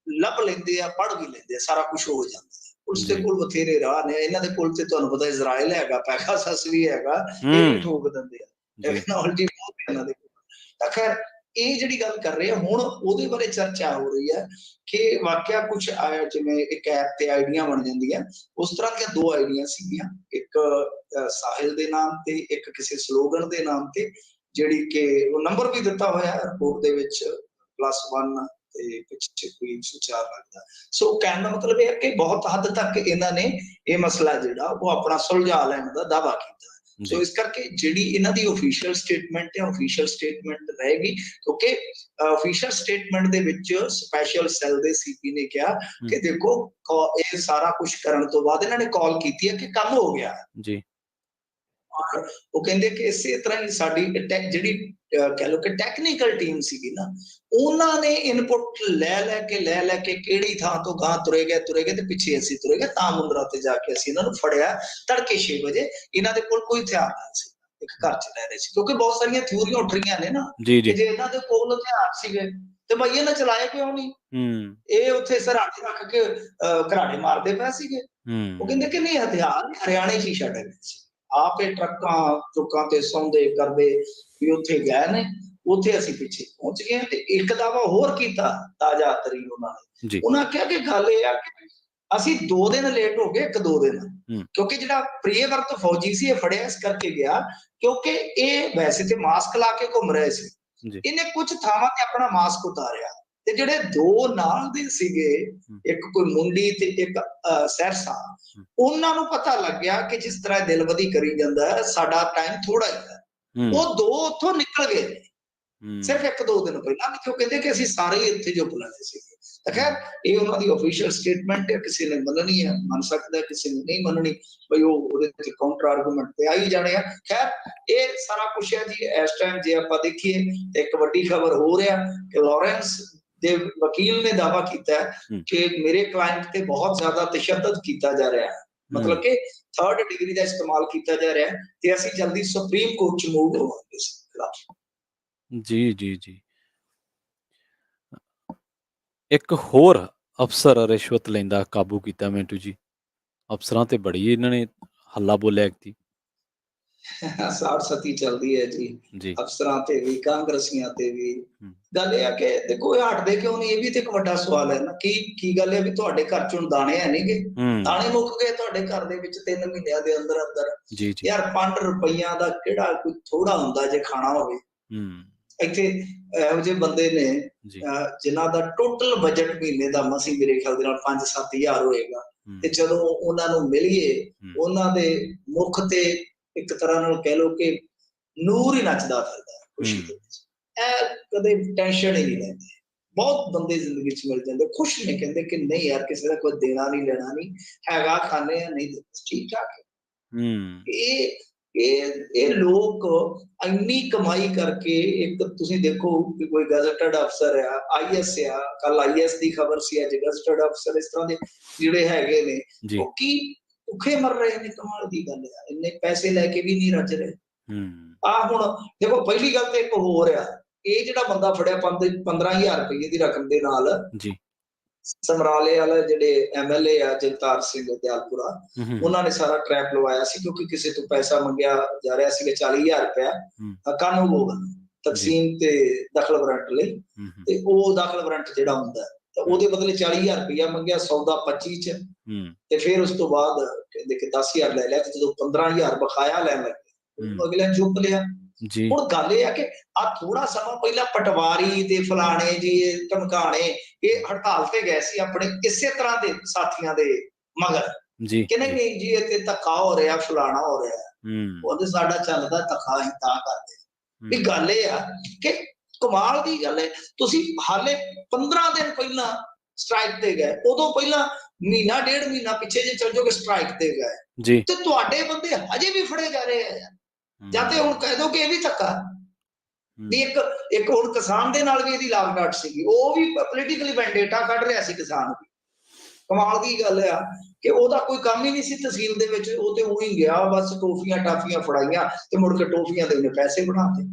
ਲੱਭ ਲੈਂਦੇ ਆ, ਪੜ੍ਹ ਵੀ ਲੈਂਦੇ ਆ, ਸਾਰਾ ਕੁਝ ਹੋ ਜਾਂਦਾ। ਪੁਲਿਸ ਦੇ ਕੋਲ ਬਥੇਰੇ ਰਾਹ ਨੇ, ਇਹਨਾਂ ਦੇ ਕੋਲ ਤੇ ਤੁਹਾਨੂੰ ਪਤਾ ਇਜ਼ਰਾਈਲ ਹੈਗਾ, ਪੈਗਾਸਸ ਵੀ ਹੈਗਾ, ਇਹ ਵੀ ਠੋਕ ਦਿੰਦੇ ਆ, ਟੈਕਨੋਲੋਜੀ ਬਹੁਤ ਇਹਨਾਂ ਦੇ ਕੋਲ। ਤਾਂ ਖੈਰ ਇਹ ਜਿਹੜੀ ਗੱਲ ਕਰ ਰਹੇ ਆ ਹੁਣ, ਉਹਦੇ ਬਾਰੇ ਚਰਚਾ ਹੋ ਰਹੀ ਹੈ ਕਿ ਵਾਕਿਆ ਕੁਝ ਆਇਆ, ਜਿਵੇਂ ਇੱਕ ਐਪ ਤੇ ਆਈਡੀਆਂ ਬਣ ਜਾਂਦੀਆਂ, ਉਸ ਤਰ੍ਹਾਂ ਦੀਆਂ 2 ਆਈਡੀਆਂ ਸੀਗੀਆਂ, ਇੱਕ ਸਾਹਿਲ ਦੇ ਨਾਮ ਤੇ, ਇੱਕ ਕਿਸੇ ਸਲੋਗਨ ਦੇ ਨਾਮ ਤੇ, ਜਿਹੜੀ ਕਿ ਉਹ ਨੰਬਰ ਵੀ ਦਿੱਤਾ ਹੋਇਆ ਰਿਪੋਰਟ ਦੇ ਵਿੱਚ +1 ਤੇ ਪਿੱਛੇ ਕੋਈ 104 ਲੱਗਦਾ। ਸੋ ਕਹਿਣ ਦਾ ਮਤਲਬ ਇਹ ਹੈ ਕਿ ਬਹੁਤ ਹੱਦ ਤੱਕ ਇਹਨਾਂ ਨੇ ਇਹ ਮਸਲਾ ਜਿਹੜਾ ਉਹ ਆਪਣਾ ਸੁਲਝਾ ਲੈਣ ਦਾ ਦਾਅਵਾ ਕੀਤਾ। ਸੋ ਇਸ ਕਰਕੇ ਜਿਹੜੀ ਇਹਨਾਂ ਦੀ ਆਫੀਸ਼ੀਅਲ ਸਟੇਟਮੈਂਟ ਹੈ, ਆਫੀਸ਼ੀਅਲ ਸਟੇਟਮੈਂਟ ਰਹੇਗੀ, ਕਿਉਂਕਿ ਆਫੀਸ਼ੀਅਲ ਸਟੇਟਮੈਂਟ ਦੇ ਵਿੱਚ ਸਪੈਸ਼ਲ ਸੈੱਲ ਦੇ CP ਨੇ ਕਿਹਾ ਕਿ ਦੇਖੋ ਇਹ ਸਾਰਾ ਕੁਝ ਕਰਨ ਤੋਂ ਬਾਅਦ ਇਹਨਾਂ ਨੇ ਕਾਲ ਕੀਤੀ ਹੈ ਕਿ ਕੰਮ ਹੋ ਗਿਆ ਜੀ। ਉਹ ਕਹਿੰਦੇ ਕਿ ਇਸੇ ਤਰ੍ਹਾਂ ਹੀ ਸਾਡੀ ਜਿਹੜੀ ਕਹਿ ਲਓ ਕਿ ਟੈਕਨੀਕਲ ਟੀਮ ਸੀਗੀ ਨਾ, ਉਹਨਾਂ ਨੇ ਇਨਪੁਟ ਲੈ ਕੇ ਕਿਹੜੀ ਥਾਂ ਤੋਂ ਗਾਂ ਤੁਰੇ ਗਏ ਤੇ ਪਿੱਛੇ ਅਸੀਂ ਤੁਰੇ ਗਏ, ਤਾਂ ਮੁੰਦਰਾ ਤੇ ਜਾ ਕੇ ਅਸੀਂ ਇਹਨਾਂ ਨੂੰ ਫੜਿਆ ਤੜਕੇ 6 ਵਜੇ। ਇਹਨਾਂ ਦੇ ਕੋਲ ਕੋਈ ਹਥਿਆਰ ਨਹੀਂ ਸੀ, ਇੱਕ ਘਰ 'ਚ ਰਹਿ ਰਹੇ ਸੀ, ਕਿਉਂਕਿ ਬਹੁਤ ਸਾਰੀਆਂ ਥਿਊਰੀਆਂ ਉੱਠ ਰਹੀਆਂ ਨੇ ਨਾ ਜੀ ਕਿ ਜੀ। ਜੇ ਇਹਨਾਂ ਦੇ ਕੋਲ ਹਥਿਆਰ ਸੀਗੇ ਤੇ ਬਈ ਇਹਨਾਂ ਚਲਾਏ ਕਿਉਂ ਨਹੀਂ? ਇਹ ਉੱਥੇ ਸਰਹੱਦ ਰੱਖ ਕੇ ਘਰਾੜੇ ਮਾਰਦੇ ਪਏ ਸੀਗੇ। ਉਹ ਕਹਿੰਦੇ ਕਿ ਨਹੀਂ, ਹਥਿਆਰ ਹਰਿਆਣੇ 'ਚ ਹੀ ਛੱਡ ਗਏ ਸੀ। ਆਪ ਇਹ ਟਰੱਕਾਂ ਤੇ ਸੌਂਦੇ ਕਰਦੇ ਵੀ ਉੱਥੇ ਗਏ ਨੇ, ਉੱਥੇ ਅਸੀਂ ਪਿੱਛੇ ਪਹੁੰਚ ਗਏ ਤੇ ਇੱਕ ਦਾਵਾ ਹੋਰ ਕੀਤਾ ਤਾਜ਼ਾ ਤਰੀਨ ਉਹਨਾਂ ਨੇ। ਜੀ। ਉਹਨਾਂ ਕਿਹਾ ਕਿ ਗੱਲ ਇਹ ਆ ਕਿ ਅਸੀਂ 2 ਦਿਨ ਲੇਟ ਹੋ ਗਏ, 1-2 ਦਿਨ, ਕਿਉਂਕਿ ਜਿਹੜਾ ਪ੍ਰਿਯਵਰਤ ਫੌਜੀ ਸੀ ਇਹ ਫੜਿਆ ਇਸ ਕਰਕੇ ਗਿਆ ਕਿਉਂਕਿ ਇਹ ਵੈਸੇ ਤੇ ਮਾਸਕ ਲਾ ਕੇ ਘੁੰਮ ਰਹੇ ਸੀ। ਇਹਨੇ ਕੁਝ ਥਾਵਾਂ ਤੇ ਆਪਣਾ ਮਾਸਕ ਉਤਾਰਿਆ ਤੇ ਜਿਹੜੇ 2 ਨਾਲ ਦੇ ਸੀਗੇ, ਇੱਕ ਕੋਈ ਮੁੰਡੀ ਤੇ ਇੱਕ ਸਹਿਰਸਾ, ਉਹਨਾਂ ਨੂੰ ਪਤਾ ਲੱਗਿਆ ਕਿ ਜਿਸ ਤਰ੍ਹਾਂ ਦਿਲਬਦੀ ਕਰੀ ਜਾਂਦਾ ਸਾਡਾ ਟਾਈਮ ਥੋੜਾ ਹੀ ਹੈ, ਉਹ 2 ਉੱਥੋਂ ਨਿਕਲ ਗਏ ਨੇ ਸਿਰਫ 1-2 ਦਿਨ ਪਹਿਲਾਂ। ਕਿਉਂ ਕਹਿੰਦੇ ਕਿ ਅਸੀਂ ਸਾਰੇ ਹੀ ਇੱਥੇ ਜੋ ਬੁਲਾਏ ਸੀਗੇ। ਤਾਂ ਖੈਰ ਇਹ ਉਹਨਾਂ ਦੀ ਅਫੀਸ਼ੀਅਲ ਸਟੇਟਮੈਂਟ ਹੈ, ਕਿਸੇ ਨੇ ਮੰਨਣੀ ਹੈ ਮੰਨ ਸਕਦਾ, ਕਿਸੇ ਨੇ ਨਹੀਂ ਮੰਨਣੀ, ਬਈ ਉਹ ਉਹਦੇ ਤੇ ਕਾਊਂਟਰ ਆਰਗੂਮੈਂਟ ਤੇ ਆ ਹੀ ਜਾਣੇ ਆ। ਖੈਰ ਇਹ ਸਾਰਾ ਕੁਛ ਹੈ ਜੀ। ਇਸ ਟਾਈਮ ਜੇ ਆਪਾਂ ਦੇਖੀਏ ਇੱਕ ਵੱਡੀ ਖਬਰ ਹੋ ਰਿਹਾ ਕਿ ਲਾਰੈਂਸ ਦੇ ਵਕੀਲ ਨੇ ਦਾਅਵਾ ਕੀਤਾ ਕਿ ਮੇਰੇ ਕਲਾਇੰਟ ਤੇ ਬਹੁਤ ਜ਼ਿਆਦਾ ਤਸ਼ੱਦਦ ਕੀਤਾ ਜਾ ਰਿਹਾ ਹੈ, ਮਤਲਬ ਕਿ 3rd ਡਿਗਰੀ ਦਾ ਇਸਤੇਮਾਲ ਕੀਤਾ ਜਾ ਰਿਹਾ ਹੈ ਤੇ ਅਸੀਂ ਜਲਦੀ ਸੁਪਰੀਮ ਕੋਰਟ 'ਚ ਮੂਵ ਹੋਵਾਂਗੇ ਇਸ ਖਿਲਾਫ। ਜੀ ਜੀ ਜੀ। ਇੱਕ ਹੋਰ ਅਫਸਰ ਰਿਸ਼ਵਤ ਲੈਂਦਾ ਕਾਬੂ ਕੀਤਾ ਮਿੰਟੂ ਜੀ। ਅਫਸਰਾਂ ਤੇ ਬੜੀ ਇਹਨਾਂ ਨੇ ਹੱਲਾ ਬੋਲਿਆ ਐਕਤੀ। ਸਾੜ ਸਤੀ ਚੱਲਦੀ ਹੈ ਜੀ, ਅਫਸਰਾਂ ਤੇ ਵੀ ਕਾਂਗਰਸੀਆਂ ਤੇ ਵੀ। ਗੱਲ ਇਹ ਆ ਕਿ ਦੇਖੋ ਇਹ ਹਟਦੇ ਕਿਉਂ ਨਹੀਂ, ਇਹ ਵੀ ਤੇ ਇੱਕ ਵੱਡਾ ਸਵਾਲ ਹੈ ਨਾ। ਕੀ ਗੱਲ ਹੈ ਵੀ ਤੁਹਾਡੇ ਘਰ 'ਚ ਹੁਣ ਦਾਣੇ ਹੈ ਨਹੀਂਗੇ, ਦਾਣੇ ਮੁੱਕ ਗਏ ਤੁਹਾਡੇ ਘਰ ਦੇ ਵਿੱਚ 3 ਮਹੀਨਿਆਂ ਦੇ ਅੰਦਰ ਅੰਦਰ। ਯਾਰ 5 ਰੁਪਈਆ ਦਾ ਕਿਹੜਾ ਕੋਈ ਥੋੜਾ ਹੁੰਦਾ ਜੇ ਖਾਣਾ ਹੋਵੇ। ਇੱਥੇ ਇਹੋ ਜਿਹੇ ਬੰਦੇ ਨੇ ਜਿਨ੍ਹਾਂ ਦਾ ਟੋਟਲ ਬਜਟ ਮਹੀਨੇ ਦਾ ਮਸੀਂ ਮੇਰੇ ਖਿਆਲ ਦੇ ਨਾਲ 5-7 ਹਜ਼ਾਰ ਹੋਏਗਾ, ਤੇ ਜਦੋਂ ਉਹਨਾਂ ਨੂੰ ਮਿਲੀਏ ਉਹਨਾਂ ਦੇ ਮੁੱਖ ਤੇ ਇੱਕ ਤਰ੍ਹਾਂ ਨਾਲ ਕਹਿ ਲਓ ਕਿ ਨੂਰ ਹੀ ਨੱਚਦਾ ਫਿਰਦਾ ਖੁਸ਼ੀ ਦੇ ਵਿੱਚ। ਇਹ ਕਦੇ ਟੈਨਸ਼ਨ ਹੀ ਨਹੀਂ ਲੈਂਦੇ। ਬਹੁਤ ਬੰਦੇ ਜ਼ਿੰਦਗੀ 'ਚ ਮਿਲ ਜਾਂਦੇ, ਖੁਸ਼ ਨੇ, ਕਹਿੰਦੇ ਕਿ ਨਹੀਂ ਯਾਰ ਕਿਸੇ ਦਾ ਕੋਈ ਦੇਣਾ ਨਹੀਂ ਲੈਣਾ ਨਹੀਂ ਹੈਗਾ, ਖਾਣੇ ਆ ਨਹੀਂ ਠੀਕ ਠਾਕ। ਇਹ ਲੋਕ ਇੰਨੀ ਕਮਾਈ ਕਰਕੇ, ਇੱਕ ਤੁਸੀਂ ਦੇਖੋ ਕਿ ਕੋਈ ਗੈਜ਼ਟਡ ਅਫਸਰ ਆ, IAS ਆ, ਕੱਲ IAS ਦੀ ਖਬਰ ਸੀ, ਅੱਜ ਗੈਜ਼ਟਡ ਅਫਸਰ, ਇਸ ਤਰ੍ਹਾਂ ਦੇ ਜਿਹੜੇ ਹੈਗੇ ਨੇ ਉਹ ਕੀ ਭੁੱਖੇ ਮਰ ਰਹੇ ਨੇ। ਕਮਾਲ ਦੀ ਗੱਲ ਆ, ਇੰਨੇ ਪੈਸੇ ਲੈ ਕੇ ਵੀ ਨਹੀਂ ਰੱਜ ਰਹੇ। ਹੁਣ ਦੇਖੋ ਪਹਿਲੀ ਗੱਲ ਤੇ ਇੱਕ ਹੋਰ ਆ, ਇਹ ਜਿਹੜਾ ਬੰਦਾ ਫੜਿਆ 15,000 ਰੁਪਏ ਦੀ ਰਕਮ ਦੇ ਨਾਲ, ਸਮਰਾਲੇ ਵਾਲੇ ਜਿਹੜੇ MLA ਆ ਜਗਤਾਰ ਸਿੰਘ ਦਿਆਲਪੁਰਾ, ਉਹਨਾਂ ਨੇ ਸਾਰਾ ਟਰੈਪ ਲਵਾਇਆ ਸੀ ਕਿਉਂਕਿ ਕਿਸੇ ਤੋਂ ਪੈਸਾ ਮੰਗਿਆ ਜਾ ਰਿਹਾ ਸੀਗਾ 40,000 ਰੁਪਇਆ ਕਾਨੂੰ ਬੋਲ ਤਕਸੀਮ ਤੇ ਦਖਲ ਵਾਰੰਟ ਲਈ। ਤੇ ਉਹ ਦਖਲ ਵਾਰੰਟ ਜਿਹੜਾ ਹੁੰਦਾ ਤਾਂ ਉਹਦੇ ਬਦਲੇ 40,000 ਰੁਪਇਆ ਮੰਗਿਆ, ਸੌਦਾ 25 ਚ, ਤੇ ਫਿਰ ਉਸ ਤੋਂ ਬਾਅਦ ਕਹਿੰਦੇ ਕਿ 10,000 ਲੈ ਲਿਆ। ਤੇ ਜਦੋਂ 15,000 ਬਕਾਇਆ ਲੈਣ ਲੱਗੇ ਅਗਲੇ ਚੁੱਪ ਲਿਆ। ਹੁਣ ਗੱਲ ਇਹ ਆ ਕਿ ਆ ਥੋੜਾ ਸਮਾਂ ਪਹਿਲਾਂ ਪਟਵਾਰੀ ਤੇ ਫਲਾਣੇ ਜੀ ਧਮਕਾਣੇ ਇਹ ਹੜਤਾਲ ਤੇ ਗਏ ਸੀ ਆਪਣੇ ਇਸੇ ਤਰ੍ਹਾਂ ਦੇ ਸਾਥੀਆਂ ਦੇ ਮਗਰ ਕਿ ਨਹੀਂ ਜੀ ਇੱਥੇ ਧੱਕਾ ਹੋ ਰਿਹਾ, ਫਲਾਣਾ ਹੋ ਰਿਹਾ, ਉਹਦੇ ਸਾਡਾ ਚੱਲਦਾ ਧੱਕਾ ਅਸੀਂ ਤਾਂ ਕਰਦੇ। ਵੀ ਗੱਲ ਇਹ ਆ ਕਿ ਕਮਾਲ ਦੀ ਗੱਲ ਹੈ, ਤੁਸੀਂ ਹਾਲੇ 15 ਦਿਨ ਪਹਿਲਾਂ ਸਟ੍ਰਾਈਕ ਤੇ ਗਏ, ਉਦੋਂ ਪਹਿਲਾਂ ਮਹੀਨਾ 1.5 ਮਹੀਨਾ ਪਿੱਛੇ ਜੇ ਚੱਲ ਜਾਓਗੇ ਸਟ੍ਰਾਈਕ ਤੇ ਗਏ, ਤੇ ਤੁਹਾਡੇ ਬੰਦੇ ਹਜੇ ਵੀ ਫੜੇ ਜਾ ਰਹੇ ਆ। ਜਾਂ ਤੇ ਹੁਣ ਕਹਿ ਦੋ ਕਿ ਇਹ ਵੀ ਧੱਕਾ ਵੀ ਇੱਕ ਹੁਣ ਕਿਸਾਨ ਦੇ ਨਾਲ ਵੀ ਇਹਦੀ ਲਾਗਡਾਟ ਸੀਗੀ, ਉਹ ਵੀ ਪੋਲੀਟੀਕਲੀ ਵੈਂਡੇਟਾ ਕੱਢ ਰਿਹਾ ਸੀ ਕਿਸਾਨ ਵੀ। ਕਮਾਲ ਦੀ ਗੱਲ ਆ ਕਿ ਉਹਦਾ ਕੋਈ ਕੰਮ ਹੀ ਨਹੀਂ ਸੀ ਤਹਿਸੀਲ ਦੇ ਵਿੱਚ, ਉਹ ਤੇ ਉਹੀ ਗਿਆ ਬਸ ਟੋਫੀਆਂ ਟਾਫੀਆਂ ਫੜਾਈਆਂ ਤੇ ਮੁੜ ਕੇ ਟੋਫੀਆਂ ਦੇ ਉਹਨੇ ਪੈਸੇ ਬਣਾਤੇ।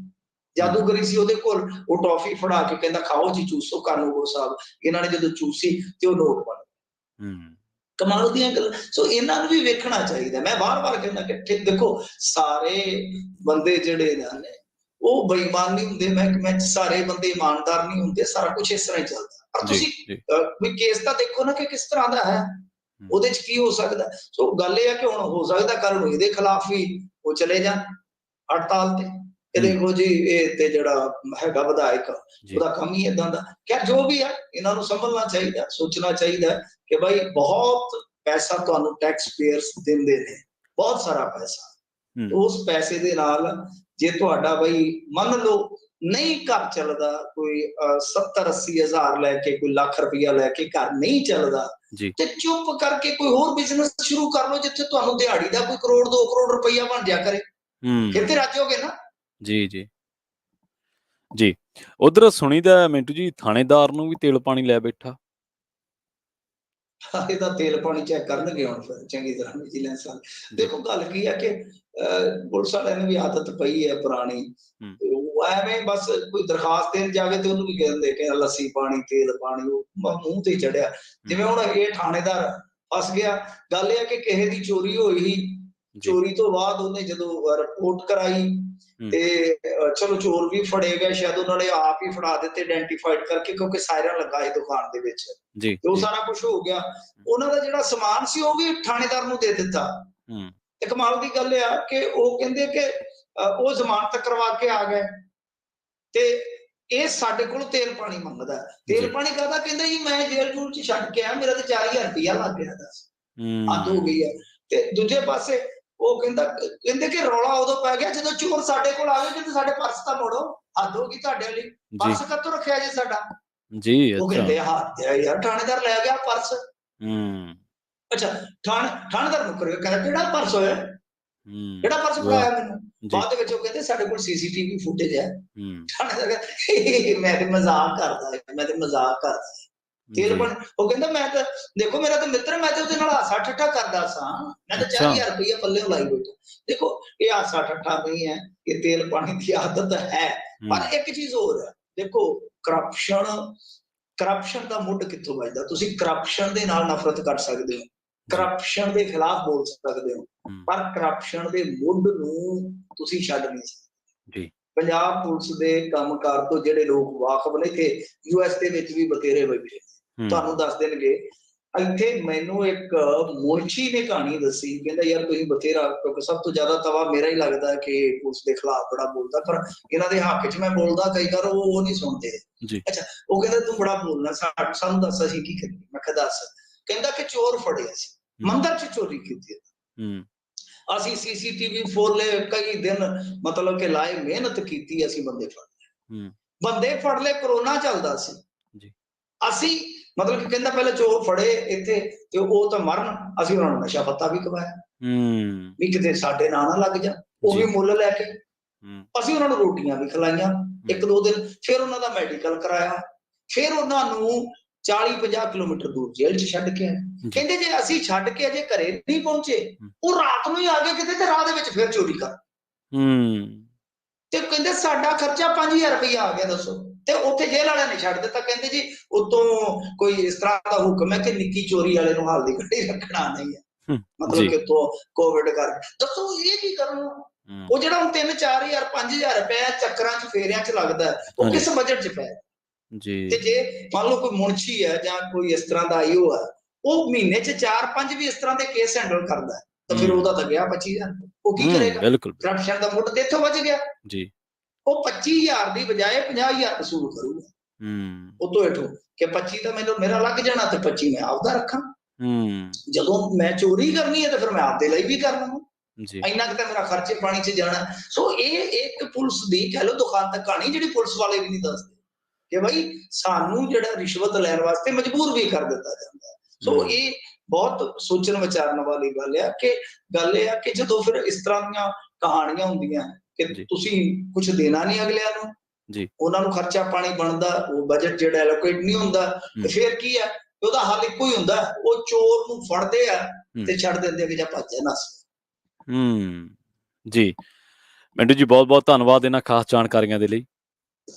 ਜਾਦੂਗਰੀ ਸੀ ਉਹਦੇ ਕੋਲ, ਉਹ ਟੌਫੀ ਫੜਾ ਕੇ ਕਹਿੰਦਾ ਖਾਓ ਜੀ ਚੂਸੋ ਕਾਨੂੰਗੋ ਸਾਹਿਬ। ਇਹਨਾਂ ਨੇ ਜਦੋਂ ਚੂਸੀ ਤੇ ਉਹ ਨੋਟ ਬਣ ਗਏ। ਕਮਾਲ ਦੀਆਂ ਗੱਲਾਂ। ਸੋ ਇਹਨਾਂ ਨੂੰ ਵੀ ਵੇਖਣਾ ਚਾਹੀਦਾ। ਮੈਂ ਵਾਰ-ਵਾਰ ਕਹਿੰਦਾ ਕਿ ਦੇਖੋ ਸਾਰੇ ਬੰਦੇ ਜਿਹੜੇ ਨੇ ਉਹ ਬੇਈਮਾਨ ਨਹੀਂ ਹੁੰਦੇ, ਮਹਿਕਮੇ 'ਚ ਸਾਰੇ ਬੰਦੇ ਇਮਾਨਦਾਰ ਨਹੀਂ ਹੁੰਦੇ, ਸਾਰਾ ਕੁਛ ਇਸ ਤਰ੍ਹਾਂ ਹੀ ਚੱਲਦਾ। ਪਰ ਤੁਸੀਂ ਵੀ ਕੇਸ ਤਾਂ ਦੇਖੋ ਨਾ ਕਿ ਕਿਸ ਤਰ੍ਹਾਂ ਦਾ ਹੈ, ਉਹਦੇ 'ਚ ਕੀ ਹੋ ਸਕਦਾ। ਸੋ ਗੱਲ ਇਹ ਹੈ ਕਿ ਹੁਣ ਹੋ ਸਕਦਾ ਕੱਲ ਨੂੰ ਇਹਦੇ ਖਿਲਾਫ ਵੀ ਉਹ ਚਲੇ ਜਾਣ ਹੜਤਾਲ ਤੇ। ਇਹ ਦੇਖੋ ਜੀ ਇਹ ਤੇ ਜਿਹੜਾ ਹੈਗਾ ਵਿਧਾਇਕ ਉਹਦਾ ਕੰਮ ਹੀ ਏਦਾਂ ਦਾ। ਖੈਰ ਜੋ ਵੀ ਹੈ ਇਹਨਾਂ ਨੂੰ ਸਮਝਣਾ ਚਾਹੀਦਾ, ਸੋਚਣਾ ਚਾਹੀਦਾ ਕਿ ਬਾਈ ਬਹੁਤ ਪੈਸਾ ਤੁਹਾਨੂੰ ਟੈਕਸ ਪੇਅਰਸ ਦਿੰਦੇ ਨੇ, ਬਹੁਤ ਸਾਰਾ ਪੈਸਾ। ਉਸ ਪੈਸੇ ਦੇ ਨਾਲ ਜੇ ਤੁਹਾਡਾ ਬਈ ਮੰਨ ਲਓ ਨਹੀਂ ਘਰ ਚੱਲਦਾ, ਕੋਈ 70-80 ਹਜ਼ਾਰ ਲੈ ਕੇ, ਕੋਈ ਲੱਖ ਰੁਪਇਆ ਲੈ ਕੇ ਘਰ ਨਹੀਂ ਚੱਲਦਾ, ਤੇ ਚੁੱਪ ਕਰਕੇ ਕੋਈ ਹੋਰ ਬਿਜ਼ਨਸ ਸ਼ੁਰੂ ਕਰ ਲਓ ਜਿੱਥੇ ਤੁਹਾਨੂੰ ਦਿਹਾੜੀ ਦਾ ਕੋਈ 1-2 ਕਰੋੜ ਰੁਪਇਆ ਬਣ ਜਾ ਕਰੇ, ਫਿਰ ਤੇ ਰਾਜੋਗੇ ਨਾ। ਜੀ ਜੀ ਜੀ। ਉਧਰ ਸੁਣੀਦਾ ਮਿੰਟੂ ਜੀ ਥਾਣੇਦਾਰ ਨੂੰ ਵੀ ਤੇਲ ਪਾਣੀ ਲੈ ਬੈਠਾ। ਇਹਦਾ ਤੇਲ ਪਾਣੀ ਚੈੱਕ ਕਰਨਗੇ ਹੁਣ ਫਿਰ ਚੰਗੀ ਤਰ੍ਹਾਂ ਵਿਜੀਲੈਂਸ ਵਾਲੇ। ਜੀ ਦੇਖੋ ਗੱਲ ਕੀ ਹੈ ਕਿ ਪੁਲਿਸ ਵਾਲਿਆਂ ਨੂੰ ਵੀ ਆਦਤ ਪਈ ਹੈ ਪੁਰਾਣੀ। ਹੂੰ ਤੇ ਉਹ ਐਵੇਂ ਬਸ ਕੋਈ ਦਰਖਾਸਤ ਦੇਣ ਜਾਵੇ ਤੇ ਉਹਨੂੰ ਵੀ ਕਹਿੰਦੇ ਕਿ ਲੱਸੀ ਪਾਣੀ ਤੇਲ ਪਾਣੀ, ਉਹ ਮੂੰਹ ਤੇ ਚੜਿਆ। ਹੂੰ ਜਿਵੇਂ ਹੁਣ ਇਹ ਥਾਣੇਦਾਰ ਫਸ ਗਿਆ। ਗੱਲ ਇਹ ਹੈ ਕਿ ਕਿਸੇ ਦੀ ਚੋਰੀ ਹੋਈ, ਜੀ ਚੋਰੀ ਤੋਂ ਬਾਅਦ ਉਹਨੇ ਜਦੋਂ ਰਿਪੋਰਟ ਕਰਾਈ ਹੂੰ ਤੇ ਚਲੋ ਚੋਰ ਵੀ ਫੜੇ ਗਏ, ਸ਼ਾਇਦ ਉਹਨਾਂ ਨੇ ਆਪ ਹੀ ਫੜਾ ਦਿੱਤੇ ਆਇਡੈਂਟੀਫਾਈਡ ਕਰਕੇ, ਕਿਉਂਕਿ ਸਾਇਰਨ ਲੱਗਾ ਸੀ ਦੁਕਾਨ ਦੇ ਵਿੱਚ ਜੀ ਤੇ ਉਹ ਜੀ ਸਾਰਾ ਕੁਝ ਹੋ ਗਿਆ। ਉਹਨਾਂ ਦਾ ਜਿਹੜਾ ਸਮਾਨ ਸੀ ਉਹ ਵੀ ਥਾਣੇਦਾਰ ਨੂੰ ਦੇ ਦਿੱਤਾ। ਹੂੰ ਤੇ ਕਮਾਲ ਦੀ ਗੱਲ ਆ ਕਿ ਉਹ ਕਹਿੰਦੇ ਕਿ ਉਹ ਜ਼ਮਾਨਤ ਕਰਵਾ ਕੇ ਆ ਗਏ ਤੇ ਇਹ ਸਾਡੇ ਕੋਲ ਤੇਲ ਪਾਣੀ ਮੰਗਦਾ। ਤੇਲ ਜੀ ਪਾਣੀ ਕਾਹਦਾ? ਕਹਿੰਦਾ ਜੀ ਮੈਂ ਜੇਲ੍ਹ ਜੂਲ ਚ ਛੱਡ ਕੇ ਆਇਆ, ਮੇਰਾ ਤੇ 4000 ਰੁਪਇਆ ਲੱਗ ਗਿਆ। ਦੱਸ, ਹੱਦ ਹੋ ਹੂੰ ਗਈ ਹੈ। ਤੇ ਦੂਜੇ ਪਾਸੇ ਉਹ ਕਹਿੰਦੇ ਕਿ ਰੌਲਾ ਉਦੋਂ ਪੈ ਗਿਆ ਜਦੋਂ ਚੋਰ ਸਾਡੇ ਕੋਲ ਆ ਗਏ, ਜਦੋਂ ਸਾਡੇ ਪਰਸ ਤਾਂ ਮੋੜੋ। ਹੱਦ ਹੋ ਗਈ ਤੁਹਾਡੇ ਲਈ, ਜੀ ਪਰਸ ਕਾਹਤੋਂ ਰੱਖਿਆ ਜੀ ਸਾਡਾ? ਜੀ ਉਹ ਅੱਛਾ ਕਹਿੰਦੇ ਹੱਦ ਹੈ ਯਾਰ, ਥਾਣੇਦਾਰ ਲੈ ਗਿਆ ਪਰਸ। ਹੂੰ ਅੱਛਾ, ਥਾਣੇਦਾਰ ਮੁੱਕਰ ਗਿਆ, ਕਹਿੰਦਾ ਕਿਹੜਾ ਪਰਸ ਹੋਇਆ, ਹੂੰ ਕਿਹੜਾ ਪਰਸ ਵਾਹ ਫੜਾਇਆ ਮੈਨੂੰ? ਜੀ ਬਾਅਦ ਦੇ ਵਿੱਚ ਉਹ ਕਹਿੰਦੇ ਸਾਡੇ ਕੋਲ ਸੀਸੀਟੀਵੀ ਫੁਟੇਜ ਹੈ। ਹੂੰ ਥਾਣੇਦਾਰ ਕਹਿੰਦਾ ਮੈਂ ਤੇ ਮਜ਼ਾਕ ਕਰਦਾ, ਮੈਂ ਤੇ ਮਜ਼ਾਕ ਕਰਦਾ। ਤੇਲ ਜੀ ਪਾਣੀ, ਉਹ ਕਹਿੰਦਾ ਮੈਂ ਤਾਂ ਦੇਖੋ ਮੇਰਾ ਤਾਂ ਮਿੱਤਰ, ਮੈਂ ਤਾਂ ਉਹਦੇ ਨਾਲ ਹਾਸਾ ਠੱਠਾ ਕਰਦਾ ਸਾਂ, ਮੈਂ ਤਾਂ ਅੱਛਾ 4000 ਰੁਪਇਆ ਪੱਲੇ ਲਾਈ ਬੈਠਾ। ਦੇਖੋ ਇਹ ਹਾਸਾ ਠੱਠਾ ਨਹੀਂ ਹੈ, ਇਹ ਤੇਲ ਪਾਣੀ ਦੀ ਆਦਤ ਹੈ। ਹੂੰ ਪਰ ਇੱਕ ਚੀਜ਼ ਹੋਰ ਹੈ, ਦੇਖੋ ਕਰਪਸ਼ਨ, ਕਰਪਸ਼ਨ ਦਾ ਮੁੱਢ ਕਿੱਥੋਂ ਵੱਜਦਾ? ਤੁਸੀਂ ਕਰਪਸ਼ਨ ਦੇ ਨਾਲ ਨਫ਼ਰਤ ਕਰ ਸਕਦੇ ਹੋ, ਜੀ ਕਰਪਸ਼ਨ ਦੇ ਖਿਲਾਫ ਬੋਲ ਸਕਦੇ ਹੋ, ਹੂੰ ਪਰ ਕਰਪਸ਼ਨ ਦੇ ਮੁੱਢ ਨੂੰ ਤੁਸੀਂ ਛੱਡ ਨਹੀਂ ਸਕਦੇ। ਜੀ ਪੰਜਾਬ ਪੁਲਿਸ ਦੇ ਕੰਮਕਾਰ ਤੋਂ ਜਿਹੜੇ ਲੋਕ ਵਾਕਫ ਨੇ, ਕਿ ਯੂਐਸ ਦੇ ਵਿੱਚ ਵੀ ਬਥੇਰੇ ਬੈਠੇ, ਹੂੰ ਤੁਹਾਨੂੰ ਦੱਸ ਦੇਣਗੇ। ਇੱਥੇ ਮੈਨੂੰ ਇੱਕ ਮੁਨਸ਼ੀ ਨੇ ਕਹਾਣੀ ਦੱਸੀ, ਕਹਿੰਦਾ ਯਾਰ ਤੁਸੀਂ ਬਥੇਰਾ, ਕਿਉਂਕਿ ਸਭ ਤੋਂ ਜ਼ਿਆਦਾ ਤਵਾ ਮੇਰਾ ਹੀ ਲੱਗਦਾ ਕਿ ਪੁਲਿਸ ਦੇ ਖਿਲਾਫ ਬੜਾ ਬੋਲਦਾ, ਪਰ ਇਹਨਾਂ ਦੇ ਹੱਕ 'ਚ ਮੈਂ ਬੋਲਦਾ ਕਈ ਵਾਰ ਉਹ ਨਹੀਂ ਸੁਣਦੇ। ਜੀ ਅੱਛਾ, ਉਹ ਕਹਿੰਦਾ ਤੂੰ ਬੜਾ ਬੋਲਣਾ, ਸਾਨੂੰ ਦੱਸ ਅਸੀਂ ਕੀ ਕਰੀਏ? ਮੈਂ ਕਿਹਾ ਦੱਸ। ਕਹਿੰਦਾ ਕਿ ਚੋਰ ਫੜਿਆ ਸੀ, ਹੂੰ ਮੰਦਰ 'ਚ ਚੋਰੀ ਕੀਤੀ। ਹੂੰ ਅਸੀਂ ਸੀਸੀਟੀਵੀ ਫੋਲੇ ਕਈ ਦਿਨ, ਮਤਲਬ ਕਿ ਲਾਏ, ਮਿਹਨਤ ਕੀਤੀ, ਅਸੀਂ ਬੰਦੇ ਫੜ ਲਏ। ਹੂੰ ਬੰਦੇ ਫੜ ਲਏ, ਕਰੋਨਾ ਚੱਲਦਾ ਸੀ। ਜੀ ਅਸੀਂ, ਮਤਲਬ ਕਿ ਕਹਿੰਦਾ ਪਹਿਲੇ ਚੋਰ ਫੜੇ ਇੱਥੇ ਤੇ ਉਹ ਤਾਂ ਮਰਨ, ਅਸੀਂ ਉਹਨਾਂ ਨੂੰ ਨਸ਼ਾ ਪੱਤਾ ਵੀ ਖਵਾਇਆ ਹੂੰ ਵੀ ਕਿਤੇ ਸਾਡੇ ਨਾਂ ਨਾ ਲੱਗ ਜਾ, ਉਹ ਵੀ ਜੀ ਮੁੱਲ ਲੈ ਕੇ। ਹੂੰ ਅਸੀਂ ਉਹਨਾਂ ਨੂੰ ਰੋਟੀਆਂ ਵੀ ਖਿਲਾਈਆਂ ਹੂੰ 1-2 ਦਿਨ, ਫਿਰ ਉਹਨਾਂ ਦਾ ਮੈਡੀਕਲ ਕਰਾਇਆ, ਫਿਰ ਉਹਨਾਂ ਨੂੰ 40-50 ਕਿਲੋਮੀਟਰ ਦੂਰ ਜੇਲ੍ਹ 'ਚ ਛੱਡ ਕੇ ਆਏ। ਜੀ ਕਹਿੰਦੇ ਜੇ ਅਸੀਂ ਛੱਡ ਕੇ ਅਜੇ ਘਰੇ ਨਹੀਂ ਪਹੁੰਚੇ, ਹੂੰ ਉਹ ਰਾਤ ਨੂੰ ਹੀ ਆ ਗਏ ਕਿਤੇ ਤੇ ਰਾਹ ਦੇ ਵਿੱਚ ਫਿਰ ਚੋਰੀ ਕਰ। ਹੂੰ ਤੇ ਕਹਿੰਦੇ ਸਾਡਾ ਖਰਚਾ 5000 ਰੁਪਇਆ ਆ ਗਿਆ, ਦੱਸੋ। ਤੇ ਉੱਥੇ ਜੇਲ੍ਹ ਵਾਲਿਆਂ ਨੇ ਛੱਡ ਦਿੱਤਾ, ਕਹਿੰਦੇ ਜੀ ਉਤੋਂ ਕੋਈ ਇਸ ਤਰ੍ਹਾਂ ਦਾ ਹੁਕਮ ਹੈ ਕਿ ਨਿੱਕੀ ਚੋਰੀ ਵਾਲੇ ਨੂੰ ਹਾਲ ਦੀ ਘੜੀ ਰੱਖਣਾ ਨਹੀਂ ਹੈ, ਹੂੰ ਮਤਲਬ ਜੀ ਕਿ ਉਤੋਂ ਕੋਵਿਡ ਕਰ। ਦੱਸੋ ਇਹ ਕੀ ਕਰਨ? ਹੂੰ ਉਹ ਜਿਹੜਾ ਹੁਣ 3-4000 5000 ਰੁਪਇਆ ਚੱਕਰਾਂ 'ਚ ਫੇਰਿਆਂ 'ਚ ਲੱਗਦਾ, ਉਹ ਹਾਂਜੀ ਕਿਸ ਬਜਟ 'ਚ ਪੈ? ਜੀ ਤੇ ਜੇ ਮੰਨ ਲਓ ਕੋਈ ਮੁਨਸ਼ੀ ਹੈ ਜਾਂ ਕੋਈ ਇਸ ਤਰ੍ਹਾਂ ਦਾ ਆਈਓ ਹੈ, ਉਹ ਮਹੀਨੇ 'ਚ 4-5 ਵੀ ਇਸ ਤਰ੍ਹਾਂ ਦੇ ਕੇਸ ਹੈਂਡਲ ਕਰਦਾ, ਤਾਂ ਫਿਰ ਉਹਦਾ ਤਾਂ ਗਿਆ 25000। ਉਹ ਕੀ ਕਰੇਗਾ? ਬਿਲਕੁਲ ਬਿਲਕੁਲ ਕਰਪਸ਼ਨ ਦਾ ਮੁੱਢ ਤੇ ਇੱਥੋਂ ਵੱਜ ਗਿਆ। ਜੀ ਉਹ 25000 ਦੀ ਬਜਾਏ 50000 ਵਸੂਲ ਕਰੂਗਾ ਹੂੰ ਉਹ ਤੋਂ ਹੇਠੋਂ, ਕਿ 25 ਤਾਂ ਮੈਨੂੰ ਮੇਰਾ ਲੱਗ ਜਾਣਾ ਤੇ 25 ਮੈਂ ਆਪਦਾ ਰੱਖਾਂ। ਹੂੰ ਜਦੋਂ ਮੈਂ ਚੋਰੀ ਕਰਨੀ ਹੈ ਤਾਂ ਫਿਰ ਮੈਂ ਆਪਦੇ ਲਈ ਵੀ ਕਰ ਲਵਾਂ, ਜੀ ਇੰਨਾ ਕਿ ਤਾਂ ਮੇਰਾ ਖਰਚੇ ਪਾਣੀ 'ਚ ਜਾਣਾ। ਸੋ ਇਹ ਇੱਕ ਪੁਲਿਸ ਦੀ ਕਹਿ ਲਓ ਦੁਕਾਨ ਤੱਕ ਕਹਾਣੀ, ਜਿਹੜੀ ਪੁਲਿਸ ਵਾਲੇ ਵੀ ਨਹੀਂ ਦੱਸਦੇ ਕਿ ਬਈ ਸਾਨੂੰ ਜਿਹੜਾ ਰਿਸ਼ਵਤ ਲੈਣ ਵਾਸਤੇ ਮਜਬੂਰ ਵੀ ਕਰ ਦਿੱਤਾ ਜਾਂਦਾ। ਸੋ ਹੂੰ ਇਹ ਬਹੁਤ ਸੋਚਣ ਵਿਚਾਰਨ ਵਾਲੀ ਗੱਲ ਆ, ਕਿ ਗੱਲ ਇਹ ਆ ਕਿ ਜਦੋਂ ਫਿਰ ਇਸ ਤਰ੍ਹਾਂ ਦੀਆਂ ਕਹਾਣੀਆਂ ਹੁੰਦੀਆਂ ਕਿ ਜੀ ਤੁਸੀਂ ਕੁਝ ਦੇਣਾ ਨਹੀਂ ਅਗਲਿਆਂ ਨੂੰ, ਜੀ ਉਹਨਾਂ ਨੂੰ ਖਰਚਾ ਪਾਣੀ ਬਣਦਾ, ਉਹ ਬਜਟ ਜਿਹੜਾ ਐਲੋਕੇਟ ਨਹੀਂ ਹੁੰਦਾ, ਤੇ ਹੂੰ ਫਿਰ ਕੀ ਆ? ਉਹਦਾ ਹੱਲ ਇੱਕੋ ਹੀ ਹੁੰਦਾ, ਉਹ ਚੋਰ ਨੂੰ ਫੜਦੇ ਆ ਹੂੰ ਤੇ ਛੱਡ ਦਿੰਦੇ ਆ ਕਿ ਜਾ ਭੱਜ ਜਾ, ਨੱਸ। ਹੂੰ ਜੀ ਮਿੰਟੂ ਜੀ ਬਹੁਤ ਬਹੁਤ ਧੰਨਵਾਦ ਇਹਨਾਂ ਖਾਸ ਜਾਣਕਾਰੀਆਂ ਦੇ ਲਈ।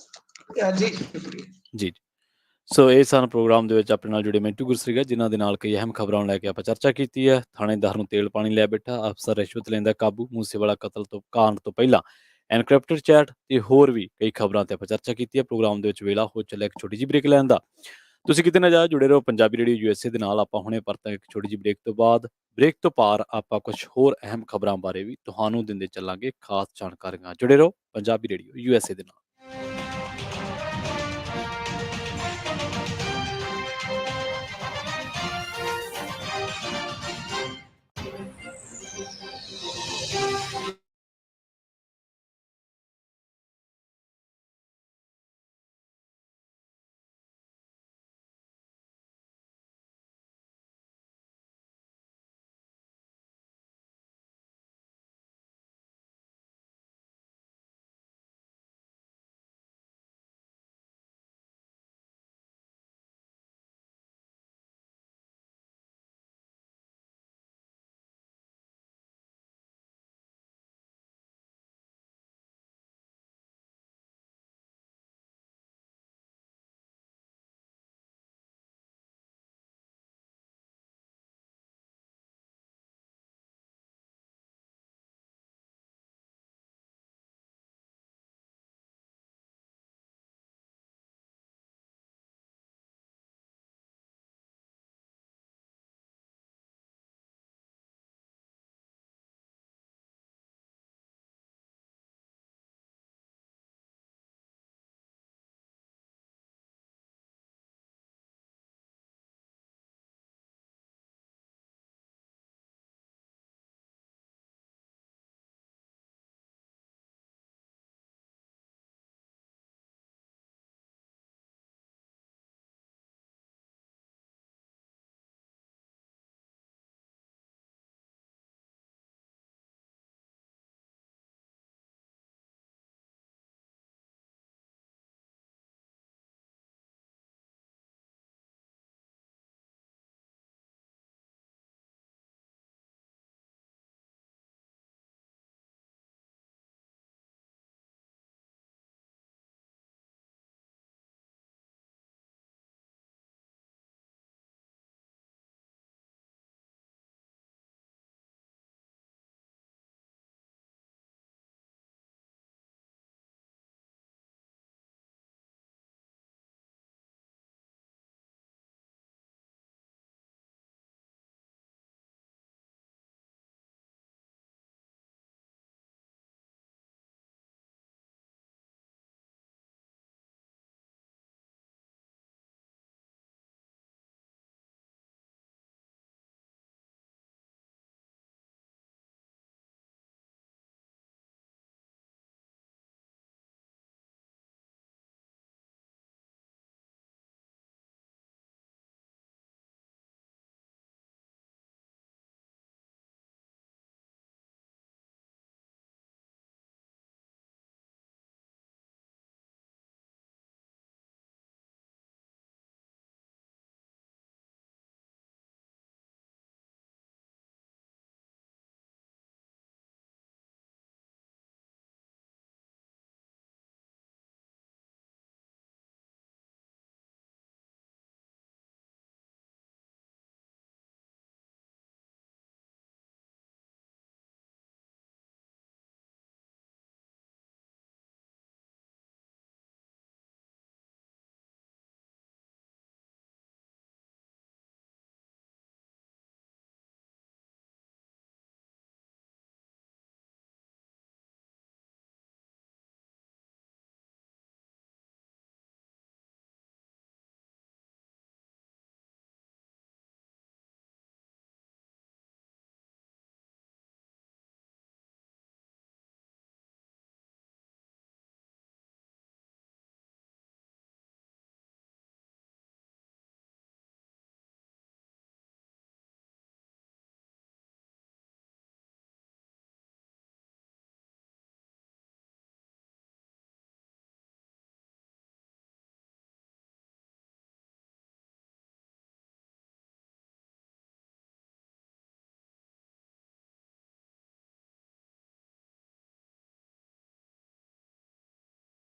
ਜੀ ਜੀ ਸੋ ਇਹ ਸਨ ਪ੍ਰੋਗਰਾਮ ਦੇ ਵਿੱਚ ਆਪਣੇ ਨਾਲ ਜੁੜੇ ਮਿੰਟੂ ਗੁਰਸਰੀਗਾ, ਜਿਨ੍ਹਾਂ ਦੇ ਨਾਲ ਕਈ ਅਹਿਮ ਖਬਰਾਂ ਨੂੰ ਲੈ ਕੇ ਆਪਾਂ ਚਰਚਾ ਕੀਤੀ ਹੈ। ਥਾਣੇਦਾਰ ਨੂੰ ਤੇਲ ਪਾਣੀ ਲੈ ਬੈਠਾ, ਅਫਸਰ ਰਿਸ਼ਵਤ ਲੈਂਦਾ ਕਾਬੂ, ਮੂਸੇਵਾਲਾ ਕਤਲ ਤੋਂ ਕਾਂਡ ਤੋਂ ਪਹਿਲਾਂ ਐਨਕ੍ਰਿਪਟਡ ਚੈਟ ਤੇ ਹੋਰ ਵੀ ਕਈ ਖਬਰਾਂ ਤੇ ਆਪਾਂ ਚਰਚਾ ਕੀਤੀ ਹੈ। ਪ੍ਰੋਗਰਾਮ ਦੇ ਵਿੱਚ ਵੇਲਾ ਹੋ ਚੱਲਿਆ ਇੱਕ ਛੋਟੀ ਜਿਹੀ ਬ੍ਰੇਕ ਲੈਣ ਦਾ। ਤੁਸੀਂ ਕਿਤੇ ਨਾ ਜਾ ਜੁੜੇ ਰਹੋ ਪੰਜਾਬੀ ਰੇਡੀਓ ਯੂਐਸਏ ਦੇ ਨਾਲ। ਆਪਾਂ ਹੁਣੇ ਪਰਤਾਂ ਇੱਕ ਛੋਟੀ ਜਿਹੀ ਬ੍ਰੇਕ ਤੋਂ ਬਾਅਦ। ਬ੍ਰੇਕ ਤੋਂ ਪਾਰ ਆਪਾਂ ਕੁਝ ਹੋਰ ਅਹਿਮ ਖਬਰਾਂ ਬਾਰੇ ਵੀ ਤੁਹਾਨੂੰ ਦਿੰਦੇ ਚੱਲਾਂਗੇ, ਖਾਸ ਜਾਣਕਾਰੀਆਂ। ਜੁੜੇ ਰਹੋ ਪੰਜਾਬੀ ਰੇਡੀਓ ਯੂਐਸਏ ਦੇ ਨਾਲ।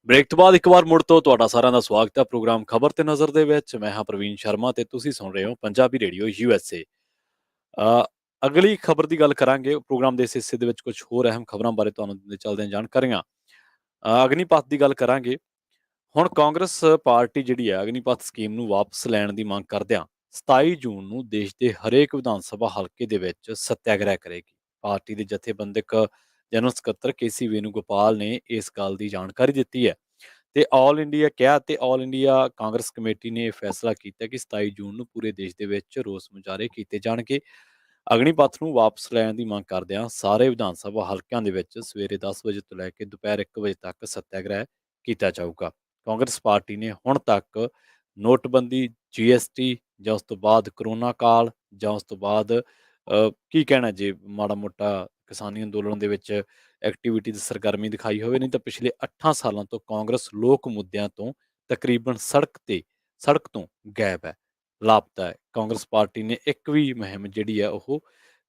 ਬ੍ਰੇਕ ਤੋਂ ਬਾਅਦ ਇੱਕ ਵਾਰ ਮੁੜ ਤੋਂ ਤੁਹਾਡਾ ਸਾਰਿਆਂ ਦਾ ਸਵਾਗਤ ਹੈ ਪ੍ਰੋਗਰਾਮ ਖਬਰ ਤੇ ਨਜ਼ਰ ਦੇ ਵਿੱਚ। ਮੈਂ ਹਾਂ ਪ੍ਰਵੀਨ ਸ਼ਰਮਾ ਤੇ ਤੁਸੀਂ ਸੁਣ ਰਹੇ ਹੋ ਪੰਜਾਬੀ ਰੇਡੀਓ USA। ਅਗਲੀ ਖਬਰ ਦੀ ਗੱਲ ਕਰਾਂਗੇ। ਪ੍ਰੋਗਰਾਮ ਦੇ ਇਸ ਹਿੱਸੇ ਦੇ ਵਿੱਚ ਕੁਝ ਹੋਰ ਅਹਿਮ ਖਬਰਾਂ ਬਾਰੇ ਤੁਹਾਨੂੰ ਦਿੰਦੇ ਚੱਲਦੇ ਹਾਂ ਜਾਣਕਾਰੀਆਂ। ਅਗਨੀਪਥ ਦੀ ਗੱਲ ਕਰਾਂਗੇ। ਹੁਣ ਕਾਂਗਰਸ ਪਾਰਟੀ ਜਿਹੜੀ ਹੈ ਅਗਨੀਪਥ ਸਕੀਮ ਨੂੰ ਵਾਪਸ ਲੈਣ ਦੀ ਮੰਗ ਕਰਦਿਆਂ 27 ਜੂਨ ਨੂੰ ਦੇਸ਼ ਦੇ ਹਰੇਕ ਵਿਧਾਨ ਸਭਾ ਹਲਕੇ ਦੇ ਵਿੱਚ ਸੱਤਿਆਗ੍ਰਹਿ ਕਰੇਗੀ। ਪਾਰਟੀ ਦੇ ਜਥੇਬੰਦਕ ਜਨਰਲ ਸਕੱਤਰ KC ਵੇਣੂਗੋਪਾਲ ਨੇ ਇਸ ਗੱਲ ਦੀ ਜਾਣਕਾਰੀ ਦਿੱਤੀ ਹੈ ਤੇ ਆਲ ਇੰਡੀਆ ਕਾਂਗਰਸ ਕਮੇਟੀ ਨੇ ਇਹ ਫੈਸਲਾ ਕੀਤਾ ਕਿ 27 ਜੂਨ ਨੂੰ ਪੂਰੇ ਦੇਸ਼ ਦੇ ਵਿੱਚ ਰੋਸ ਮੁਜ਼ਾਹਰੇ ਕੀਤੇ ਜਾਣਗੇ। ਅਗਨੀਪਥ ਨੂੰ ਵਾਪਸ ਲੈਣ ਦੀ ਮੰਗ ਕਰਦਿਆਂ ਸਾਰੇ ਵਿਧਾਨ ਸਭਾ ਹਲਕਿਆਂ ਦੇ ਵਿੱਚ ਸਵੇਰੇ 10 ਵਜੇ ਤੋਂ ਲੈ ਕੇ ਦੁਪਹਿਰ 1 ਵਜੇ ਤੱਕ ਸੱਤਿਆਗ੍ਰਹਿ ਕੀਤਾ ਜਾਊਗਾ। ਕਾਂਗਰਸ ਪਾਰਟੀ ਨੇ ਹੁਣ ਤੱਕ ਨੋਟਬੰਦੀ, GST ਜਾਂ ਉਸ ਤੋਂ ਬਾਅਦ ਕਰੋਨਾ ਕਾਲ ਜਾਂ ਉਸ ਤੋਂ ਬਾਅਦ ਕੀ ਕਹਿਣਾ ਜੇ ਮਾੜਾ ਮੋਟਾ ਕਿਸਾਨੀ ਅੰਦੋਲਨ ਦੇ ਵਿੱਚ ਐਕਟੀਵਿਟੀ ਦੀ ਸਰਗਰਮੀ ਦਿਖਾਈ ਹੋਵੇ, ਨਹੀਂ ਤਾਂ ਪਿਛਲੇ 8 ਸਾਲਾਂ ਤੋਂ ਕਾਂਗਰਸ ਲੋਕ ਮੁੱਦਿਆਂ ਤੋਂ ਤਕਰੀਬਨ ਸੜਕ ਤੋਂ ਗਾਇਬ ਹੈ, ਲਾਪਤਾ ਹੈ। ਕਾਂਗਰਸ ਪਾਰਟੀ ਨੇ ਇੱਕ ਵੀ ਮੁਹਿੰਮ ਜਿਹੜੀ ਹੈ ਉਹ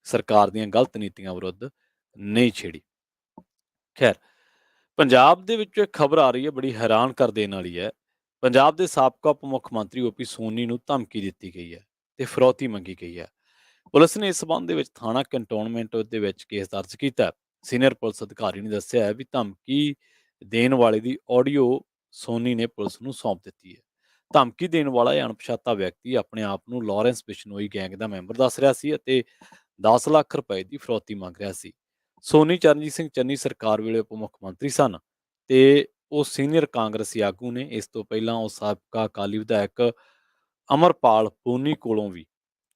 ਸਰਕਾਰ ਦੀਆਂ ਗਲਤ ਨੀਤੀਆਂ ਵਿਰੁੱਧ ਨਹੀਂ ਛੇੜੀ। ਖੈਰ, ਪੰਜਾਬ ਦੇ ਵਿੱਚ ਇੱਕ ਖਬਰ ਆ ਰਹੀ ਹੈ, ਬੜੀ ਹੈਰਾਨ ਕਰ ਦੇਣ ਵਾਲੀ ਹੈ। ਪੰਜਾਬ ਦੇ ਸਾਬਕਾ ਉਪ ਮੁੱਖ ਮੰਤਰੀ OP ਸੋਨੀ ਨੂੰ ਧਮਕੀ ਦਿੱਤੀ ਗਈ ਹੈ ਤੇ ਫਿਰੌਤੀ ਮੰਗੀ ਗਈ ਹੈ। ਪੁਲਿਸ ਨੇ ਇਸ ਸਬੰਧ ਦੇ ਵਿੱਚ ਥਾਣਾ ਕੰਟੋਨਮੈਂਟ ਦੇ ਵਿੱਚ ਕੇਸ ਦਰਜ ਕੀਤਾ। ਸੀਨੀਅਰ ਪੁਲਿਸ ਅਧਿਕਾਰੀ ਨੇ ਦੱਸਿਆ ਹੈ ਵੀ ਧਮਕੀ ਦੇਣ ਵਾਲੇ ਦੀ ਆਡੀਓ ਸੋਨੀ ਨੇ ਪੁਲਿਸ ਨੂੰ ਸੌਂਪ ਦਿੱਤੀ ਹੈ। ਧਮਕੀ ਦੇਣ ਵਾਲਾ ਇਹ ਅਣਪਛਾਤਾ ਵਿਅਕਤੀ ਆਪਣੇ ਆਪ ਨੂੰ ਲਾਰੈਂਸ ਬਿਸ਼ਨੋਈ ਗੈਂਗ ਦਾ ਮੈਂਬਰ ਦੱਸ ਰਿਹਾ ਸੀ ਅਤੇ 10 ਲੱਖ ਰੁਪਏ ਦੀ ਫਿਰੌਤੀ ਮੰਗ ਰਿਹਾ ਸੀ। ਸੋਨੀ ਚਰਨਜੀਤ ਸਿੰਘ ਚੰਨੀ ਸਰਕਾਰ ਵੇਲੇ ਉਪ ਮੁੱਖ ਮੰਤਰੀ ਸਨ ਤੇ ਉਹ ਸੀਨੀਅਰ ਕਾਂਗਰਸੀ ਆਗੂ ਨੇ। ਇਸ ਤੋਂ ਪਹਿਲਾਂ ਉਹ ਸਾਬਕਾ ਅਕਾਲੀ ਵਿਧਾਇਕ ਅਮਰਪਾਲ ਪੂਨੀ ਕੋਲੋਂ ਵੀ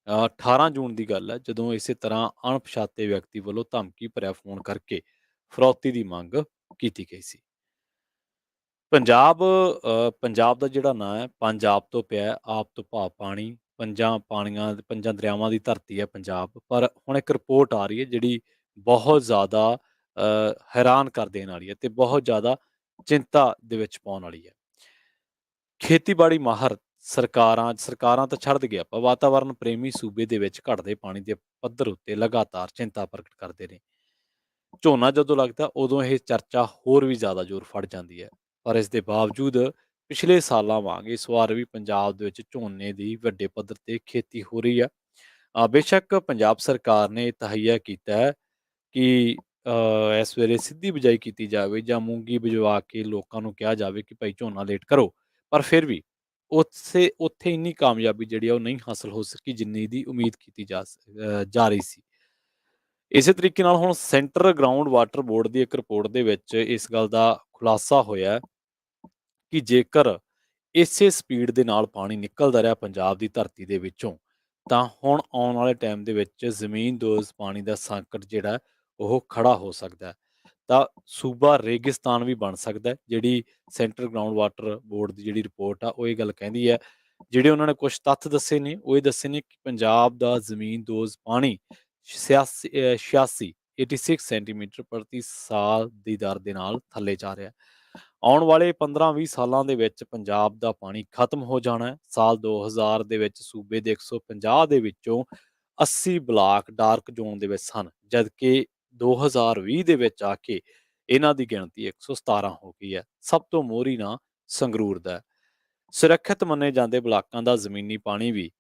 18 ਜੂਨ ਦੀ ਗੱਲ ਹੈ ਜਦੋਂ ਇਸੇ ਤਰ੍ਹਾਂ ਅਣਪਛਾਤੇ ਵਿਅਕਤੀ ਵੱਲੋਂ ਧਮਕੀ ਭਰਿਆ ਫੋਨ ਕਰਕੇ ਫਿਰੌਤੀ ਦੀ ਮੰਗ ਕੀਤੀ ਗਈ ਸੀ। ਪੰਜਾਬ ਦਾ ਜਿਹੜਾ ਨਾਂ ਹੈ ਪੰਜਾਬ ਤੋਂ ਪਿਆ, ਆਪ ਤੋਂ ਭਾਵ ਪਾਣੀ, ਪੰਜਾਂ ਦਰਿਆਵਾਂ ਦੀ ਧਰਤੀ ਹੈ ਪੰਜਾਬ। ਪਰ ਹੁਣ ਇੱਕ ਰਿਪੋਰਟ ਆ ਰਹੀ ਹੈ ਜਿਹੜੀ ਬਹੁਤ ਜ਼ਿਆਦਾ ਹੈਰਾਨ ਕਰ ਦੇਣ ਵਾਲੀ ਹੈ ਤੇ ਬਹੁਤ ਜ਼ਿਆਦਾ ਚਿੰਤਾ ਦੇ ਵਿੱਚ ਪਾਉਣ ਵਾਲੀ ਹੈ। ਖੇਤੀਬਾੜੀ ਮਾਹਰ ਸਰਕਾਰਾਂ ਤਾਂ ਛੱਡ ਦਈਏ, ਆਪਾਂ ਵਾਤਾਵਰਨ ਪ੍ਰੇਮੀ ਸੂਬੇ ਦੇ ਵਿੱਚ ਘਟਦੇ ਪਾਣੀ ਦੇ ਪੱਧਰ ਉੱਤੇ ਲਗਾਤਾਰ ਚਿੰਤਾ ਪ੍ਰਗਟ ਕਰਦੇ ਨੇ। ਝੋਨਾ ਜਦੋਂ ਲੱਗਦਾ ਉਦੋਂ ਇਹ ਚਰਚਾ ਹੋਰ ਵੀ ਜ਼ਿਆਦਾ ਜ਼ੋਰ ਫੜ ਜਾਂਦੀ ਹੈ। ਪਰ ਇਸ ਦੇ ਬਾਵਜੂਦ ਪਿਛਲੇ ਸਾਲਾਂ ਵਾਂਗ ਇਸ ਵਾਰ ਵੀ ਪੰਜਾਬ ਦੇ ਵਿੱਚ ਝੋਨੇ ਦੀ ਵੱਡੇ ਪੱਧਰ ਤੇ ਖੇਤੀ ਹੋ ਰਹੀ ਹੈ। ਬੇਸ਼ੱਕ ਪੰਜਾਬ ਸਰਕਾਰ ਨੇ ਤਹਈਆ ਕੀਤਾ ਹੈ ਕਿ ਇਸ ਵੇਲੇ ਸਿੱਧੀ ਬਿਜਾਈ ਕੀਤੀ ਜਾਵੇ ਜਾਂ ਮੂੰਗੀ ਬਿਜਵਾ ਕੇ ਲੋਕਾਂ ਨੂੰ ਕਿਹਾ ਜਾਵੇ ਕਿ ਭਾਈ ਝੋਨਾ ਲੇਟ ਕਰੋ, ਪਰ ਫਿਰ ਵੀ ਉੱਥੇ ਇੰਨੀ ਕਾਮਯਾਬੀ ਜਿਹੜੀ ਆ ਉਹ ਨਹੀਂ ਹਾਸਲ ਹੋ ਸਕੀ ਜਿੰਨੀ ਦੀ ਉਮੀਦ ਕੀਤੀ ਜਾ ਰਹੀ ਸੀ। ਇਸੇ ਤਰੀਕੇ ਨਾਲ ਹੁਣ ਸੈਂਟਰ ਗਰਾਊਂਡ ਵਾਟਰ ਬੋਰਡ ਦੀ ਇੱਕ ਰਿਪੋਰਟ ਦੇ ਵਿੱਚ ਇਸ ਗੱਲ ਦਾ ਖੁਲਾਸਾ ਹੋਇਆ ਕਿ ਜੇਕਰ ਇਸੇ ਸਪੀਡ ਦੇ ਨਾਲ ਪਾਣੀ ਨਿਕਲਦਾ ਰਿਹਾ ਪੰਜਾਬ ਦੀ ਧਰਤੀ ਦੇ ਵਿੱਚੋਂ, ਤਾਂ ਹੁਣ ਆਉਣ ਵਾਲੇ ਟਾਈਮ ਦੇ ਵਿੱਚ ਜ਼ਮੀਨਦੋਜ਼ ਪਾਣੀ ਦਾ ਸੰਕਟ ਜਿਹੜਾ ਉਹ ਖੜਾ ਹੋ ਸਕਦਾ ਹੈ। ਤਾਂ ਸੂਬਾ ਰੇਗਿਸਤਾਨ ਵੀ ਬਣ ਸਕਦਾ ਹੈ। ਜਿਹੜੀ ਸੈਂਟਰ ਗਰਾਊਂਡ ਵਾਟਰ ਬੋਰਡ ਦੀ ਜਿਹੜੀ ਰਿਪੋਰਟ ਆ ਉਹ ਇਹ ਗੱਲ ਕਹਿੰਦੀ ਹੈ। ਜਿਹੜੇ ਉਹਨਾਂ ਨੇ ਕੁਝ ਤੱਥ ਦੱਸੇ ਨੇ ਉਹ ਇਹ ਦੱਸੇ ਨੇ ਕਿ ਪੰਜਾਬ ਦਾ ਜ਼ਮੀਨਦੋਜ਼ ਪਾਣੀ 86 ਸੈਂਟੀਮੀਟਰ ਪ੍ਰਤੀ ਸਾਲ ਦੀ ਦਰ ਦੇ ਨਾਲ ਥੱਲੇ ਜਾ ਰਿਹਾ। ਆਉਣ ਵਾਲੇ 15-20 ਸਾਲਾਂ ਦੇ ਵਿੱਚ ਪੰਜਾਬ ਦਾ ਪਾਣੀ ਖਤਮ ਹੋ ਜਾਣਾ ਹੈ। ਸਾਲ 2000 ਦੇ ਵਿੱਚ ਸੂਬੇ ਦੇ 150 ਦੇ ਵਿੱਚੋਂ 80 ਬਲਾਕ ਡਾਰਕ ਜ਼ੋਨ ਦੇ ਵਿੱਚ ਸਨ, ਜਦਕਿ 2020 ਦੇ ਵਿੱਚ ਆ ਕੇ ਇਹਨਾਂ ਦੀ ਗਿਣਤੀ 117 ਹੋ ਗਈ ਹੈ। ਸਭ ਤੋਂ ਮੋਹਰੀ ਨਾਂ ਸੰਗਰੂਰ ਦਾ ਹੈ। ਸੁਰੱਖਿਅਤ ਮੰਨੇ ਜਾਂਦੇ ਬਲਾਕਾਂ ਦਾ ਜ਼ਮੀਨੀ ਪਾਣੀ ਵੀ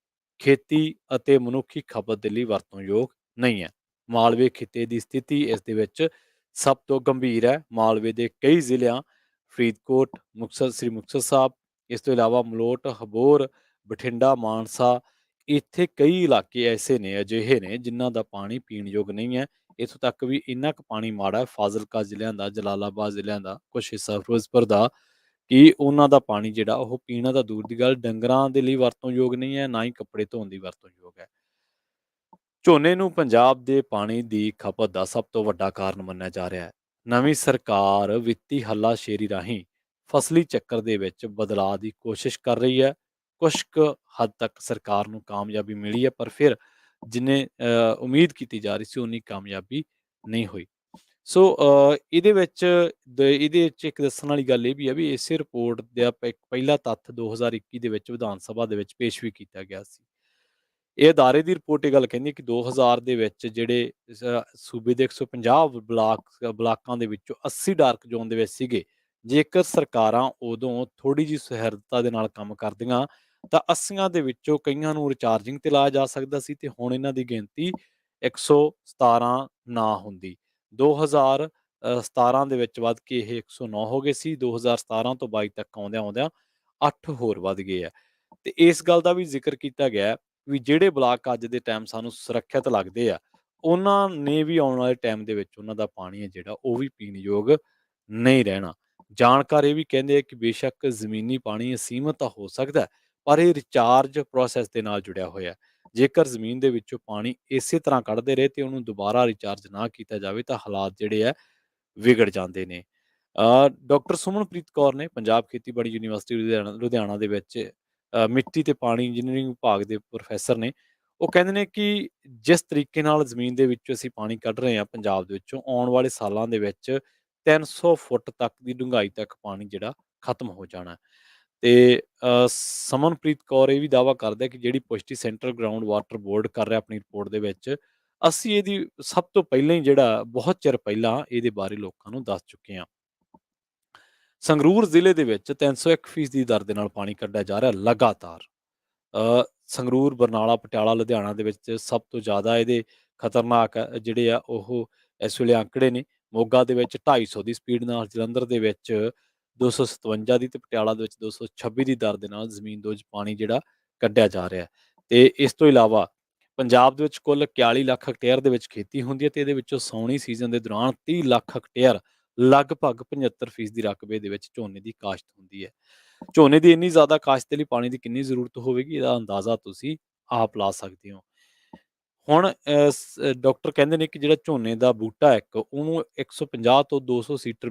ਖੇਤੀ ਅਤੇ ਮਨੁੱਖੀ ਖਪਤ ਦੇ ਲਈ ਵਰਤੋਂਯੋਗ ਨਹੀਂ ਹੈ। ਮਾਲਵੇ ਖਿੱਤੇ ਦੀ ਸਥਿਤੀ ਇਸ ਦੇ ਵਿੱਚ ਸਭ ਤੋਂ ਗੰਭੀਰ ਹੈ। ਮਾਲਵੇ ਦੇ ਕਈ ਜ਼ਿਲ੍ਹਿਆਂ ਫਰੀਦਕੋਟ, ਸ੍ਰੀ ਮੁਕਤਸਰ ਸਾਹਿਬ, ਇਸ ਤੋਂ ਇਲਾਵਾ ਮਲੋਟ, ਹਬੋਰ, ਬਠਿੰਡਾ, ਮਾਨਸਾ, ਇੱਥੇ ਕਈ ਇਲਾਕੇ ਐਸੇ ਨੇ, ਅਜਿਹੇ ਨੇ ਜਿਨ੍ਹਾਂ ਦਾ ਪਾਣੀ ਪੀਣ ਯੋਗ ਨਹੀਂ ਹੈ। ਇੱਥੋਂ ਤੱਕ ਵੀ ਇੰਨਾ ਕੁ ਪਾਣੀ ਮਾੜਾ ਹੈ ਫਾਜ਼ਿਲਕਾ ਜ਼ਿਲ੍ਹਿਆਂ ਦਾ, ਜਲਾਲਾਬਾਦ ਜ਼ਿਲ੍ਹਿਆਂ ਦਾ, ਕੁਛ ਹਿੱਸਾ ਫਿਰੋਜ਼ਪੁਰ ਦਾ, ਕਿ ਉਹਨਾਂ ਦਾ ਪਾਣੀ ਜਿਹੜਾ ਉਹ ਪੀਣਾ ਤਾਂ ਦੂਰ ਦੀ ਗੱਲ, ਡੰਗਰਾਂ ਦੇ ਲਈ ਵਰਤੋਂਯੋਗ ਨਹੀਂ ਹੈ, ਨਾ ਹੀ ਕੱਪੜੇ ਧੋਣ ਦੀ ਵਰਤੋਂਯੋਗ ਹੈ। ਝੋਨੇ ਨੂੰ ਪੰਜਾਬ ਦੇ ਪਾਣੀ ਦੀ ਖਪਤ ਦਾ ਸਭ ਤੋਂ ਵੱਡਾ ਕਾਰਨ ਮੰਨਿਆ ਜਾ ਰਿਹਾ ਹੈ। ਨਵੀਂ ਸਰਕਾਰ ਵਿੱਤੀ ਹੱਲਾਸ਼ੇਰੀ ਰਾਹੀਂ ਫਸਲੀ ਚੱਕਰ ਦੇ ਵਿੱਚ ਬਦਲਾਅ ਦੀ ਕੋਸ਼ਿਸ਼ ਕਰ ਰਹੀ ਹੈ। ਕੁਛ ਕੁ ਹੱਦ ਤੱਕ ਸਰਕਾਰ ਨੂੰ ਕਾਮਯਾਬੀ ਮਿਲੀ ਹੈ, ਪਰ ਫਿਰ ਜਿੰਨੇ ਉਮੀਦ ਕੀਤੀ ਜਾ ਰਹੀ ਸੀ ਉਨੀ ਕਾਮਯਾਬੀ ਨਹੀਂ ਹੋਈ। ਸੋ ਇਹਦੇ ਵਿੱਚ ਇਹਦੇ ਵਿੱਚ ਇੱਕ ਦੱਸਣ ਵਾਲੀ ਗੱਲ ਇਹ ਵੀ ਹੈ ਵੀ ਇਸੇ ਰਿਪੋਰਟ ਦਾ ਇੱਕ ਪਹਿਲਾ ਤੱਥ 2021 ਦੇ ਵਿੱਚ ਵਿਧਾਨ ਸਭਾ ਦੇ ਵਿੱਚ ਪੇਸ਼ ਵੀ ਕੀਤਾ ਗਿਆ ਸੀ। ਇਹ ਅਦਾਰੇ ਦੀ ਰਿਪੋਰਟ ਇਹ ਗੱਲ ਕਹਿੰਦੀ ਹੈ ਕਿ 2000 ਦੇ ਵਿੱਚ ਜਿਹੜੇ ਸੂਬੇ ਦੇ 150 ਬਲਾਕਾਂ ਦੇ ਵਿੱਚੋਂ 80 ਡਾਰਕ ਜ਼ੋਨ ਦੇ ਵਿੱਚ ਸੀਗੇ। ਜੇਕਰ ਸਰਕਾਰਾਂ ਉਦੋਂ ਥੋੜ੍ਹੀ ਜਿਹੀ ਸੁਹਿਰਦਤਾ ਦੇ ਨਾਲ ਕੰਮ ਕਰਦੀਆਂ ਤਾਂ 80 ਦੇ ਵਿੱਚੋਂ ਕਈਆਂ ਨੂੰ ਰਿਚਾਰਜਿੰਗ ਤੇ ਲਾਇਆ ਜਾ ਸਕਦਾ ਸੀ ਤੇ ਹੁਣ ਇਹਨਾਂ ਦੀ ਗਿਣਤੀ 117 ਨਾ ਹੁੰਦੀ। 2017 ਦੇ ਵਿੱਚ ਵੱਧ ਕੇ ਇਹ 109 ਹੋ ਗਏ ਸੀ। 2017 ਤੋਂ 22 ਤੱਕ ਆਉਂਦਿਆਂ 8 ਹੋਰ ਵੱਧ ਗਏ ਆ। ਤੇ ਇਸ ਗੱਲ ਦਾ ਵੀ ਜ਼ਿਕਰ ਕੀਤਾ ਗਿਆ ਵੀ ਜਿਹੜੇ ਬਲਾਕ ਅੱਜ ਦੇ ਟਾਈਮ ਸਾਨੂੰ ਸੁਰੱਖਿਅਤ ਲੱਗਦੇ ਆ, ਉਹਨਾਂ ਨੇ ਵੀ ਆਉਣ ਵਾਲੇ ਟਾਈਮ ਦੇ ਵਿੱਚ ਉਹਨਾਂ ਦਾ ਪਾਣੀ ਹੈ ਜਿਹੜਾ ਉਹ ਵੀ ਪੀਣ ਯੋਗ ਨਹੀਂ ਰਹਿਣਾ। ਜਾਣਕਾਰ ਇਹ ਵੀ ਕਹਿੰਦੇ ਆ ਕਿ ਬੇਸ਼ੱਕ ਜ਼ਮੀਨੀ ਪਾਣੀ ਅਸੀਮਤ ਤਾਂ ਹੋ ਸਕਦਾ, ਪਰ ਇਹ ਰਿਚਾਰਜ ਪ੍ਰੋਸੈਸ ਦੇ ਨਾਲ ਜੁੜਿਆ ਹੋਇਆ। ਜੇਕਰ ਜ਼ਮੀਨ ਦੇ ਵਿੱਚੋਂ ਪਾਣੀ ਇਸੇ ਤਰ੍ਹਾਂ ਕੱਢਦੇ ਰਹੇ ਤੇ ਉਹਨੂੰ ਦੁਬਾਰਾ ਰਿਚਾਰਜ ਨਾ ਕੀਤਾ ਜਾਵੇ ਤਾਂ ਹਾਲਾਤ ਜਿਹੜੇ ਆ ਵਿਗੜ ਜਾਂਦੇ ਨੇ। ਡਾਕਟਰ ਸੁਮਨਪ੍ਰੀਤ ਕੌਰ ਨੇ ਪੰਜਾਬ ਖੇਤੀਬਾੜੀ ਯੂਨੀਵਰਸਿਟੀ ਲੁਧਿਆਣਾ ਦੇ ਵਿੱਚ ਮਿੱਟੀ ਤੇ ਪਾਣੀ ਇੰਜੀਨੀਅਰਿੰਗ ਵਿਭਾਗ ਦੇ ਪ੍ਰੋਫੈਸਰ ਨੇ। ਉਹ ਕਹਿੰਦੇ ਨੇ ਕਿ ਜਿਸ ਤਰੀਕੇ ਨਾਲ ਜ਼ਮੀਨ ਦੇ ਵਿੱਚੋਂ ਅਸੀਂ ਪਾਣੀ ਕੱਢ ਰਹੇ ਹਾਂ ਪੰਜਾਬ ਦੇ ਵਿੱਚੋਂ, ਆਉਣ ਵਾਲੇ ਸਾਲਾਂ ਦੇ ਵਿੱਚ 300 ਫੁੱਟ ਤੱਕ ਦੀ ਡੂੰਘਾਈ ਤੱਕ ਪਾਣੀ ਜਿਹੜਾ ਖਤਮ ਹੋ ਜਾਣਾ। ਤੇ ਸਮਨਪ੍ਰੀਤ ਕੌਰ ਇਹ ਵੀ ਦਾਅਵਾ ਕਰਦਾ ਕਿ ਜਿਹੜੀ ਪੁਸ਼ਟੀ ਸੈਂਟਰਲ ਗਰਾਊਂਡ ਵਾਟਰ ਬੋਰਡ ਕਰ ਰਿਹਾ ਆਪਣੀ ਰਿਪੋਰਟ ਦੇ ਵਿੱਚ, ਅਸੀਂ ਇਹਦੀ ਸਭ ਤੋਂ ਪਹਿਲਾਂ ਹੀ ਜਿਹੜਾ ਬਹੁਤ ਚਿਰ ਪਹਿਲਾਂ ਇਹਦੇ ਬਾਰੇ ਲੋਕਾਂ ਨੂੰ ਦੱਸ ਚੁੱਕੇ ਹਾਂ। ਸੰਗਰੂਰ ਜ਼ਿਲ੍ਹੇ ਦੇ ਵਿੱਚ 301% ਦੀ ਦਰ ਦੇ ਨਾਲ ਪਾਣੀ ਕੱਢਿਆ ਜਾ ਰਿਹਾ ਲਗਾਤਾਰ। ਸੰਗਰੂਰ, ਬਰਨਾਲਾ, ਪਟਿਆਲਾ, ਲੁਧਿਆਣਾ ਦੇ ਵਿੱਚ ਸਭ ਤੋਂ ਜ਼ਿਆਦਾ ਇਹਦੇ ਖਤਰਨਾਕ ਜਿਹੜੇ ਆ ਉਹ ਇਸ ਵੇਲੇ ਅੰਕੜੇ ਨੇ। ਮੋਗਾ ਦੇ ਵਿੱਚ 250 ਦੀ ਸਪੀਡ ਨਾਲ, ਜਲੰਧਰ ਦੇ ਵਿੱਚ 257 ਦੀ ਤੇ ਪਟਿਆਲਾ ਦੇ ਵਿੱਚ 226 ਦੀ ਦਰ ਦੇ ਨਾਲ ਜ਼ਮੀਨਦੋਜ਼ ਪਾਣੀ ਜਿਹੜਾ ਕੱਢਿਆ ਜਾ ਰਿਹਾ। ਤੇ ਇਸ ਤੋਂ ਇਲਾਵਾ ਪੰਜਾਬ ਦੇ ਵਿੱਚ ਕੁੱਲ 41 ਲੱਖ ਹੈਕਟੇਅਰ ਦੇ ਵਿੱਚ ਖੇਤੀ ਹੁੰਦੀ ਹੈ ਤੇ ਇਹਦੇ ਵਿੱਚੋਂ ਸਾਉਣੀ ਸੀਜ਼ਨ ਦੇ ਦੌਰਾਨ 30 ਲੱਖ ਹੈਕਟੇਅਰ ਲਗਭਗ 75% ਦੀ ਰਕਬੇ ਦੇ ਵਿੱਚ ਝੋਨੇ ਦੀ ਕਾਸ਼ਤ ਹੁੰਦੀ ਹੈ। ਝੋਨੇ ਦੀ ਇੰਨੀ ਜ਼ਿਆਦਾ ਕਾਸ਼ਤ ਲਈ ਪਾਣੀ ਦੀ ਕਿੰਨੀ ਜ਼ਰੂਰਤ ਹੋਵੇਗੀ, ਇਹਦਾ ਅੰਦਾਜ਼ਾ ਤੁਸੀਂ ਆਪ ਲਾ ਸਕਦੇ ਹੋ। ਹੁਣ ਡਾਕਟਰ ਕਹਿੰਦੇ ਨੇ ਕਿ ਜਿਹੜਾ ਝੋਨੇ ਦਾ ਬੂਟਾ ਇੱਕ, ਉਹਨੂੰ 150 ਤੋਂ 200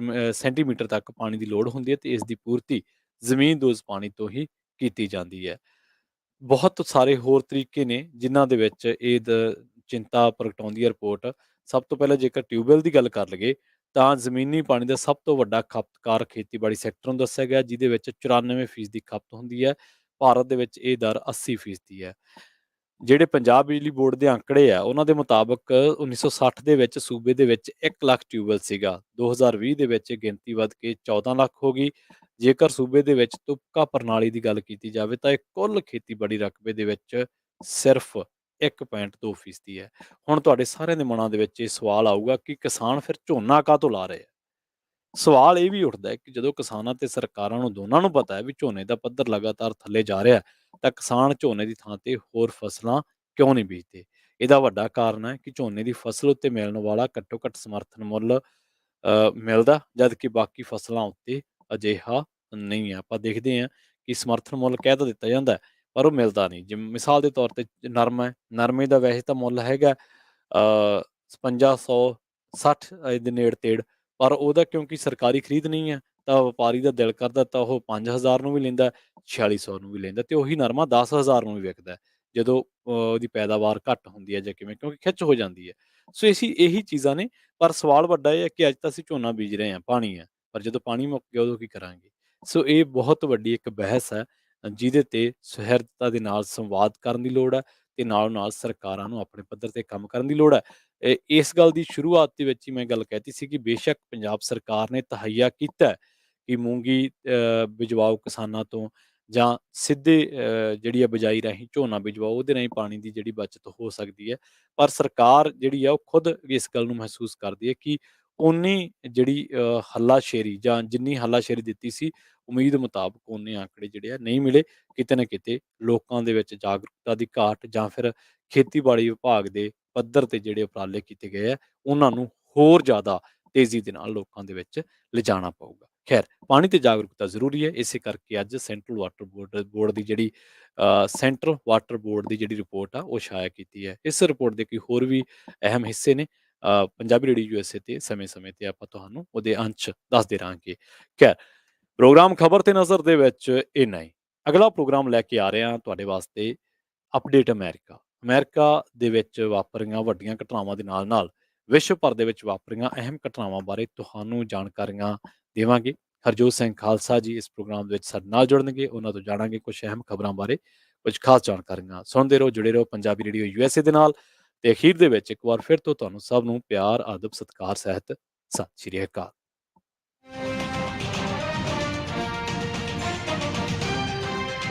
ਸੈਂਟੀਮੀਟਰ ਤੱਕ ਪਾਣੀ ਦੀ ਲੋੜ ਹੁੰਦੀ ਹੈ ਤੇ ਇਸ ਦੀ ਪੂਰਤੀ ਜ਼ਮੀਨਦੋਜ਼ ਪਾਣੀ ਤੋਂ ਹੀ ਕੀਤੀ ਜਾਂਦੀ ਹੈ। ਬਹੁਤ ਸਾਰੇ ਹੋਰ ਤਰੀਕੇ ਨੇ ਜਿਨ੍ਹਾਂ ਦੇ ਵਿੱਚ ਇਹ ਚਿੰਤਾ ਪ੍ਰਗਟਾਉਂਦੀ ਹੈ ਰਿਪੋਰਟ। ਸਭ ਤੋਂ ਪਹਿਲਾਂ ਜੇਕਰ ਟਿਊਬਵੈੱਲ ਦੀ ਗੱਲ ਕਰ ਲਈਏ ਤਾਂ ਜ਼ਮੀਨੀ ਪਾਣੀ ਦਾ ਸਭ ਤੋਂ ਵੱਡਾ ਖਪਤਕਾਰ ਖੇਤੀਬਾੜੀ ਸੈਕਟਰ ਨੂੰ ਦੱਸਿਆ ਗਿਆ, ਜਿਹਦੇ ਵਿੱਚ 94% ਦੀ ਖਪਤ ਹੁੰਦੀ ਹੈ। ਭਾਰਤ ਦੇ ਵਿੱਚ ਇਹ ਦਰ 80% ਹੈ। ਜਿਹੜੇ ਪੰਜਾਬ ਬਿਜਲੀ ਬੋਰਡ ਦੇ ਅੰਕੜੇ ਆ, ਉਹਨਾਂ ਦੇ ਮੁਤਾਬਕ 1960 ਦੇ ਵਿੱਚ ਸੂਬੇ ਦੇ ਵਿੱਚ 1 ਲੱਖ ਟਿਊਬਵੈੱਲ ਸੀਗਾ। 2020 ਦੇ ਵਿੱਚ ਇਹ ਗਿਣਤੀ ਵੱਧ ਕੇ 14 ਲੱਖ ਹੋ ਗਈ। ਜੇਕਰ ਸੂਬੇ ਦੇ ਵਿੱਚ ਤੁਪਕਾ ਪ੍ਰਣਾਲੀ ਦੀ ਗੱਲ ਕੀਤੀ ਜਾਵੇ ਤਾਂ ਇਹ ਕੁੱਲ ਖੇਤੀਬਾੜੀ ਰਕਬੇ ਦੇ ਵਿੱਚ ਸਿਰਫ 1.2% ਹੈ। ਹੁਣ ਤੁਹਾਡੇ ਸਾਰਿਆਂ ਦੇ ਮਨਾਂ ਦੇ ਵਿੱਚ ਇਹ ਸਵਾਲ ਆਊਗਾ ਕਿ ਕਿਸਾਨ ਫਿਰ ਝੋਨਾ ਕਾਹਤੋਂ ਲਾ ਰਹੇ ਆ? ਸਵਾਲ ਇਹ ਵੀ ਉੱਠਦਾ ਹੈ ਕਿ ਜਦੋਂ ਕਿਸਾਨਾਂ ਤੇ ਸਰਕਾਰਾਂ ਨੂੰ ਦੋਨਾਂ ਨੂੰ ਪਤਾ ਹੈ ਵੀ ਝੋਨੇ ਦਾ ਪੱਧਰ ਲਗਾਤਾਰ ਥੱਲੇ ਜਾ ਰਿਹਾ, ਤਾਂ ਕਿਸਾਨ ਝੋਨੇ ਦੀ ਥਾਂ ਤੇ ਹੋਰ ਫਸਲਾਂ ਕਿਉਂ ਨਹੀਂ ਬੀਜਦੇ? ਇਹਦਾ ਵੱਡਾ ਕਾਰਨ ਹੈ ਕਿ ਝੋਨੇ ਦੀ ਫਸਲ ਉੱਤੇ ਮਿਲਣ ਵਾਲਾ ਘੱਟੋ ਘੱਟ ਸਮਰਥਨ ਮੁੱਲ ਮਿਲਦਾ, ਜਦ ਕਿ ਬਾਕੀ ਫਸਲਾਂ ਉੱਤੇ ਅਜਿਹਾ ਨਹੀਂ ਹੈ। ਆਪਾਂ ਦੇਖਦੇ ਹਾਂ ਕਿ ਸਮਰਥਨ ਮੁੱਲ ਕਹਿ ਤਾਂ ਦਿੱਤਾ ਜਾਂਦਾ ਪਰ ਉਹ ਮਿਲਦਾ ਨਹੀਂ। ਜਿਵੇਂ ਮਿਸਾਲ ਦੇ ਤੌਰ ਤੇ ਨਰਮਾ ਹੈ, ਨਰਮੇ ਦਾ ਵੈਸੇ ਤਾਂ ਮੁੱਲ ਹੈਗਾ 5560 ਦੇ ਨੇੜੇ ਤੇੜ, ਪਰ ਉਹਦਾ ਕਿਉਂਕਿ ਸਰਕਾਰੀ ਖਰੀਦ ਨਹੀਂ ਹੈ ਤਾਂ ਵਪਾਰੀ ਦਾ ਦਿਲ ਕਰਦਾ ਤਾਂ ਉਹ 5000 ਨੂੰ ਵੀ ਲੈਂਦਾ, 4600 ਨੂੰ ਵੀ ਲੈਂਦਾ ਤੇ ਉਹੀ ਨਰਮਾ 10000 ਨੂੰ ਵੀ ਵਿਕਦਾ ਜਦੋਂ ਉਹਦੀ ਪੈਦਾਵਾਰ ਘੱਟ ਹੁੰਦੀ ਹੈ ਜਾਂ ਕਿਵੇਂ, ਕਿਉਂਕਿ ਖਿੱਚ ਹੋ ਜਾਂਦੀ ਹੈ। ਸੋ ਇਹੀ ਚੀਜ਼ਾਂ ਨੇ। ਪਰ ਸਵਾਲ ਵੱਡਾ ਇਹ ਹੈ ਕਿ ਅੱਜ ਤਾਂ ਅਸੀਂ ਝੋਨਾ ਬੀਜ ਰਹੇ ਹਾਂ, ਪਾਣੀ ਹੈ, ਪਰ ਜਦੋਂ ਪਾਣੀ ਮੁੱਕ ਗਿਆ ਉਦੋਂ ਕੀ ਕਰਾਂਗੇ? ਸੋ ਇਹ ਬਹੁਤ ਵੱਡੀ ਇੱਕ ਬਹਿਸ ਹੈ ਜਿਹਦੇ ਤੇ ਸੁਹਿਰਦਤਾ ਦੇ ਨਾਲ ਸੰਵਾਦ ਕਰਨ ਦੀ ਲੋੜ ਹੈ ਤੇ ਨਾਲੋਂ ਨਾਲ ਸਰਕਾਰਾਂ ਨੂੰ ਆਪਣੇ ਪੱਧਰ ਤੇ ਕੰਮ ਕਰਨ ਦੀ ਲੋੜ ਹੈ। ਇਸ ਗੱਲ ਦੀ ਸ਼ੁਰੂਆਤ ਦੇ ਵਿੱਚ ਹੀ ਮੈਂ ਗੱਲ ਕਹਿਤੀ ਸੀ ਕਿ ਬੇਸ਼ੱਕ ਪੰਜਾਬ ਸਰਕਾਰ ਨੇ ਤਹੱਈਆ ਕੀਤਾ ਹੈ ਕਿ ਮੂੰਗੀ ਬਿਜਵਾਓ ਕਿਸਾਨਾਂ ਤੋਂ ਜਾਂ ਸਿੱਧੇ ਜਿਹੜੀ ਆ ਬਿਜਾਈ ਰਾਹੀਂ ਝੋਨਾ ਬਿਜਵਾਓ, ਉਹਦੇ ਰਾਹੀਂ ਪਾਣੀ ਦੀ ਜਿਹੜੀ ਬਚਤ ਹੋ ਸਕਦੀ ਹੈ। ਪਰ ਸਰਕਾਰ ਜਿਹੜੀ ਆ ਉਹ ਖੁਦ ਇਸ ਗੱਲ ਨੂੰ ਮਹਿਸੂਸ ਕਰਦੀ ਹੈ ਕਿ ਓਨੀ ਜਿਹੜੀ ਹੱਲਾਸ਼ੇਰੀ ਜਾਂ ਜਿੰਨੀ ਹੱਲਾਸ਼ੇਰੀ ਦਿੱਤੀ ਸੀ, ਉਮੀਦ ਮੁਤਾਬਕ ਓਨੇ ਆਂਕੜੇ ਜਿਹੜੇ ਆ ਨਹੀਂ ਮਿਲੇ। ਕਿਤੇ ਨਾ ਕਿਤੇ ਲੋਕਾਂ ਦੇ ਵਿੱਚ ਜਾਗਰੂਕਤਾ ਦੀ ਘਾਟ ਜਾਂ ਫਿਰ ਖੇਤੀਬਾੜੀ ਵਿਭਾਗ ਦੇ ਪੱਧਰ ਤੇ ਜਿਹੜੇ ਉਪਰਾਲੇ ਕੀਤੇ ਗਏ ਆ, ਉਹਨਾਂ ਨੂੰ ਹੋਰ ਜ਼ਿਆਦਾ ਤੇਜ਼ੀ ਦੇ ਨਾਲ ਲੋਕਾਂ ਦੇ ਵਿੱਚ ਲਿਜਾਣਾ ਪਊਗਾ। ਖੈਰ, ਪਾਣੀ ਤੇ ਜਾਗਰੂਕਤਾ ਜ਼ਰੂਰੀ ਹੈ। ਇਸੇ ਕਰਕੇ ਅੱਜ ਸੈਂਟਰਲ ਵਾਟਰ ਬੋਰਡ ਦੀ ਜਿਹੜੀ ਸੈਂਟਰਲ ਵਾਟਰ ਬੋਰਡ ਦੀ ਜਿਹੜੀ ਰਿਪੋਰਟ ਆ ਉਹ ਸ਼ਾਇਆ ਕੀਤੀ ਹੈ। ਇਸ ਰਿਪੋਰਟ ਦੇ ਕੋਈ ਹੋਰ ਵੀ ਅਹਿਮ ਹਿੱਸੇ ਨੇ, ਪੰਜਾਬੀ ਰੇਡੀਓ USA ਤੇ ਸਮੇਂ-ਸਮੇਂ ਤੇ ਆਪਾਂ ਤੁਹਾਨੂੰ ਉਹਦੇ ਅੰਸ਼ ਦੱਸਦੇ ਰਹਾਂਗੇ। ਖੈਰ, ਪ੍ਰੋਗਰਾਮ ਖਬਰ ਤੇ ਨਜ਼ਰ ਦੇ ਵਿੱਚ ਇੰਨਾ ਹੀ। ਅਗਲਾ ਪ੍ਰੋਗਰਾਮ ਲੈ ਕੇ ਆ ਰਹੇ ਹਾਂ ਤੁਹਾਡੇ ਵਾਸਤੇ, ਅਪਡੇਟ ਅਮਰੀਕਾ। ਅਮਰੀਕਾ ਦੇ ਵਿੱਚ ਵਾਪਰੀਆਂ ਵੱਡੀਆਂ ਘਟਨਾਵਾਂ ਦੇ ਨਾਲ-ਨਾਲ ਵਿਸ਼ਵ ਭਰ ਦੇ ਵਿੱਚ ਵਾਪਰੀਆਂ ਅਹਿਮ ਘਟਨਾਵਾਂ ਬਾਰੇ ਤੁਹਾਨੂੰ ਜਾਣਕਾਰੀਆਂ ਦੇਵਾਂਗੇ। ਹਰਜੋਤ ਸਿੰਘ ਖਾਲਸਾ ਜੀ ਇਸ ਪ੍ਰੋਗਰਾਮ ਦੇ ਵਿੱਚ ਸਾਡੇ ਨਾਲ ਜੁੜਨਗੇ, ਉਹਨਾਂ ਤੋਂ ਜਾਣਾਂਗੇ ਕੁਝ ਅਹਿਮ ਖਬਰਾਂ ਬਾਰੇ, ਕੁਝ ਖਾਸ ਜਾਣਕਾਰੀਆਂ। ਸੁਣਦੇ ਰਹੋ, ਜੁੜੇ ਰਹੋ ਪੰਜਾਬੀ ਰੇਡੀਓ USA ਦੇ ਨਾਲ। ਤੇ ਅਖੀਰ ਦੇ ਵਿੱਚ ਇੱਕ ਵਾਰ ਫਿਰ ਤੋਂ ਤੁਹਾਨੂੰ ਸਭ ਨੂੰ ਪਿਆਰ, ਆਦਬ, ਸਤਿਕਾਰ ਸਹਿਤ ਸਤਿ ਸ਼੍ਰੀ ਅਕਾਲ।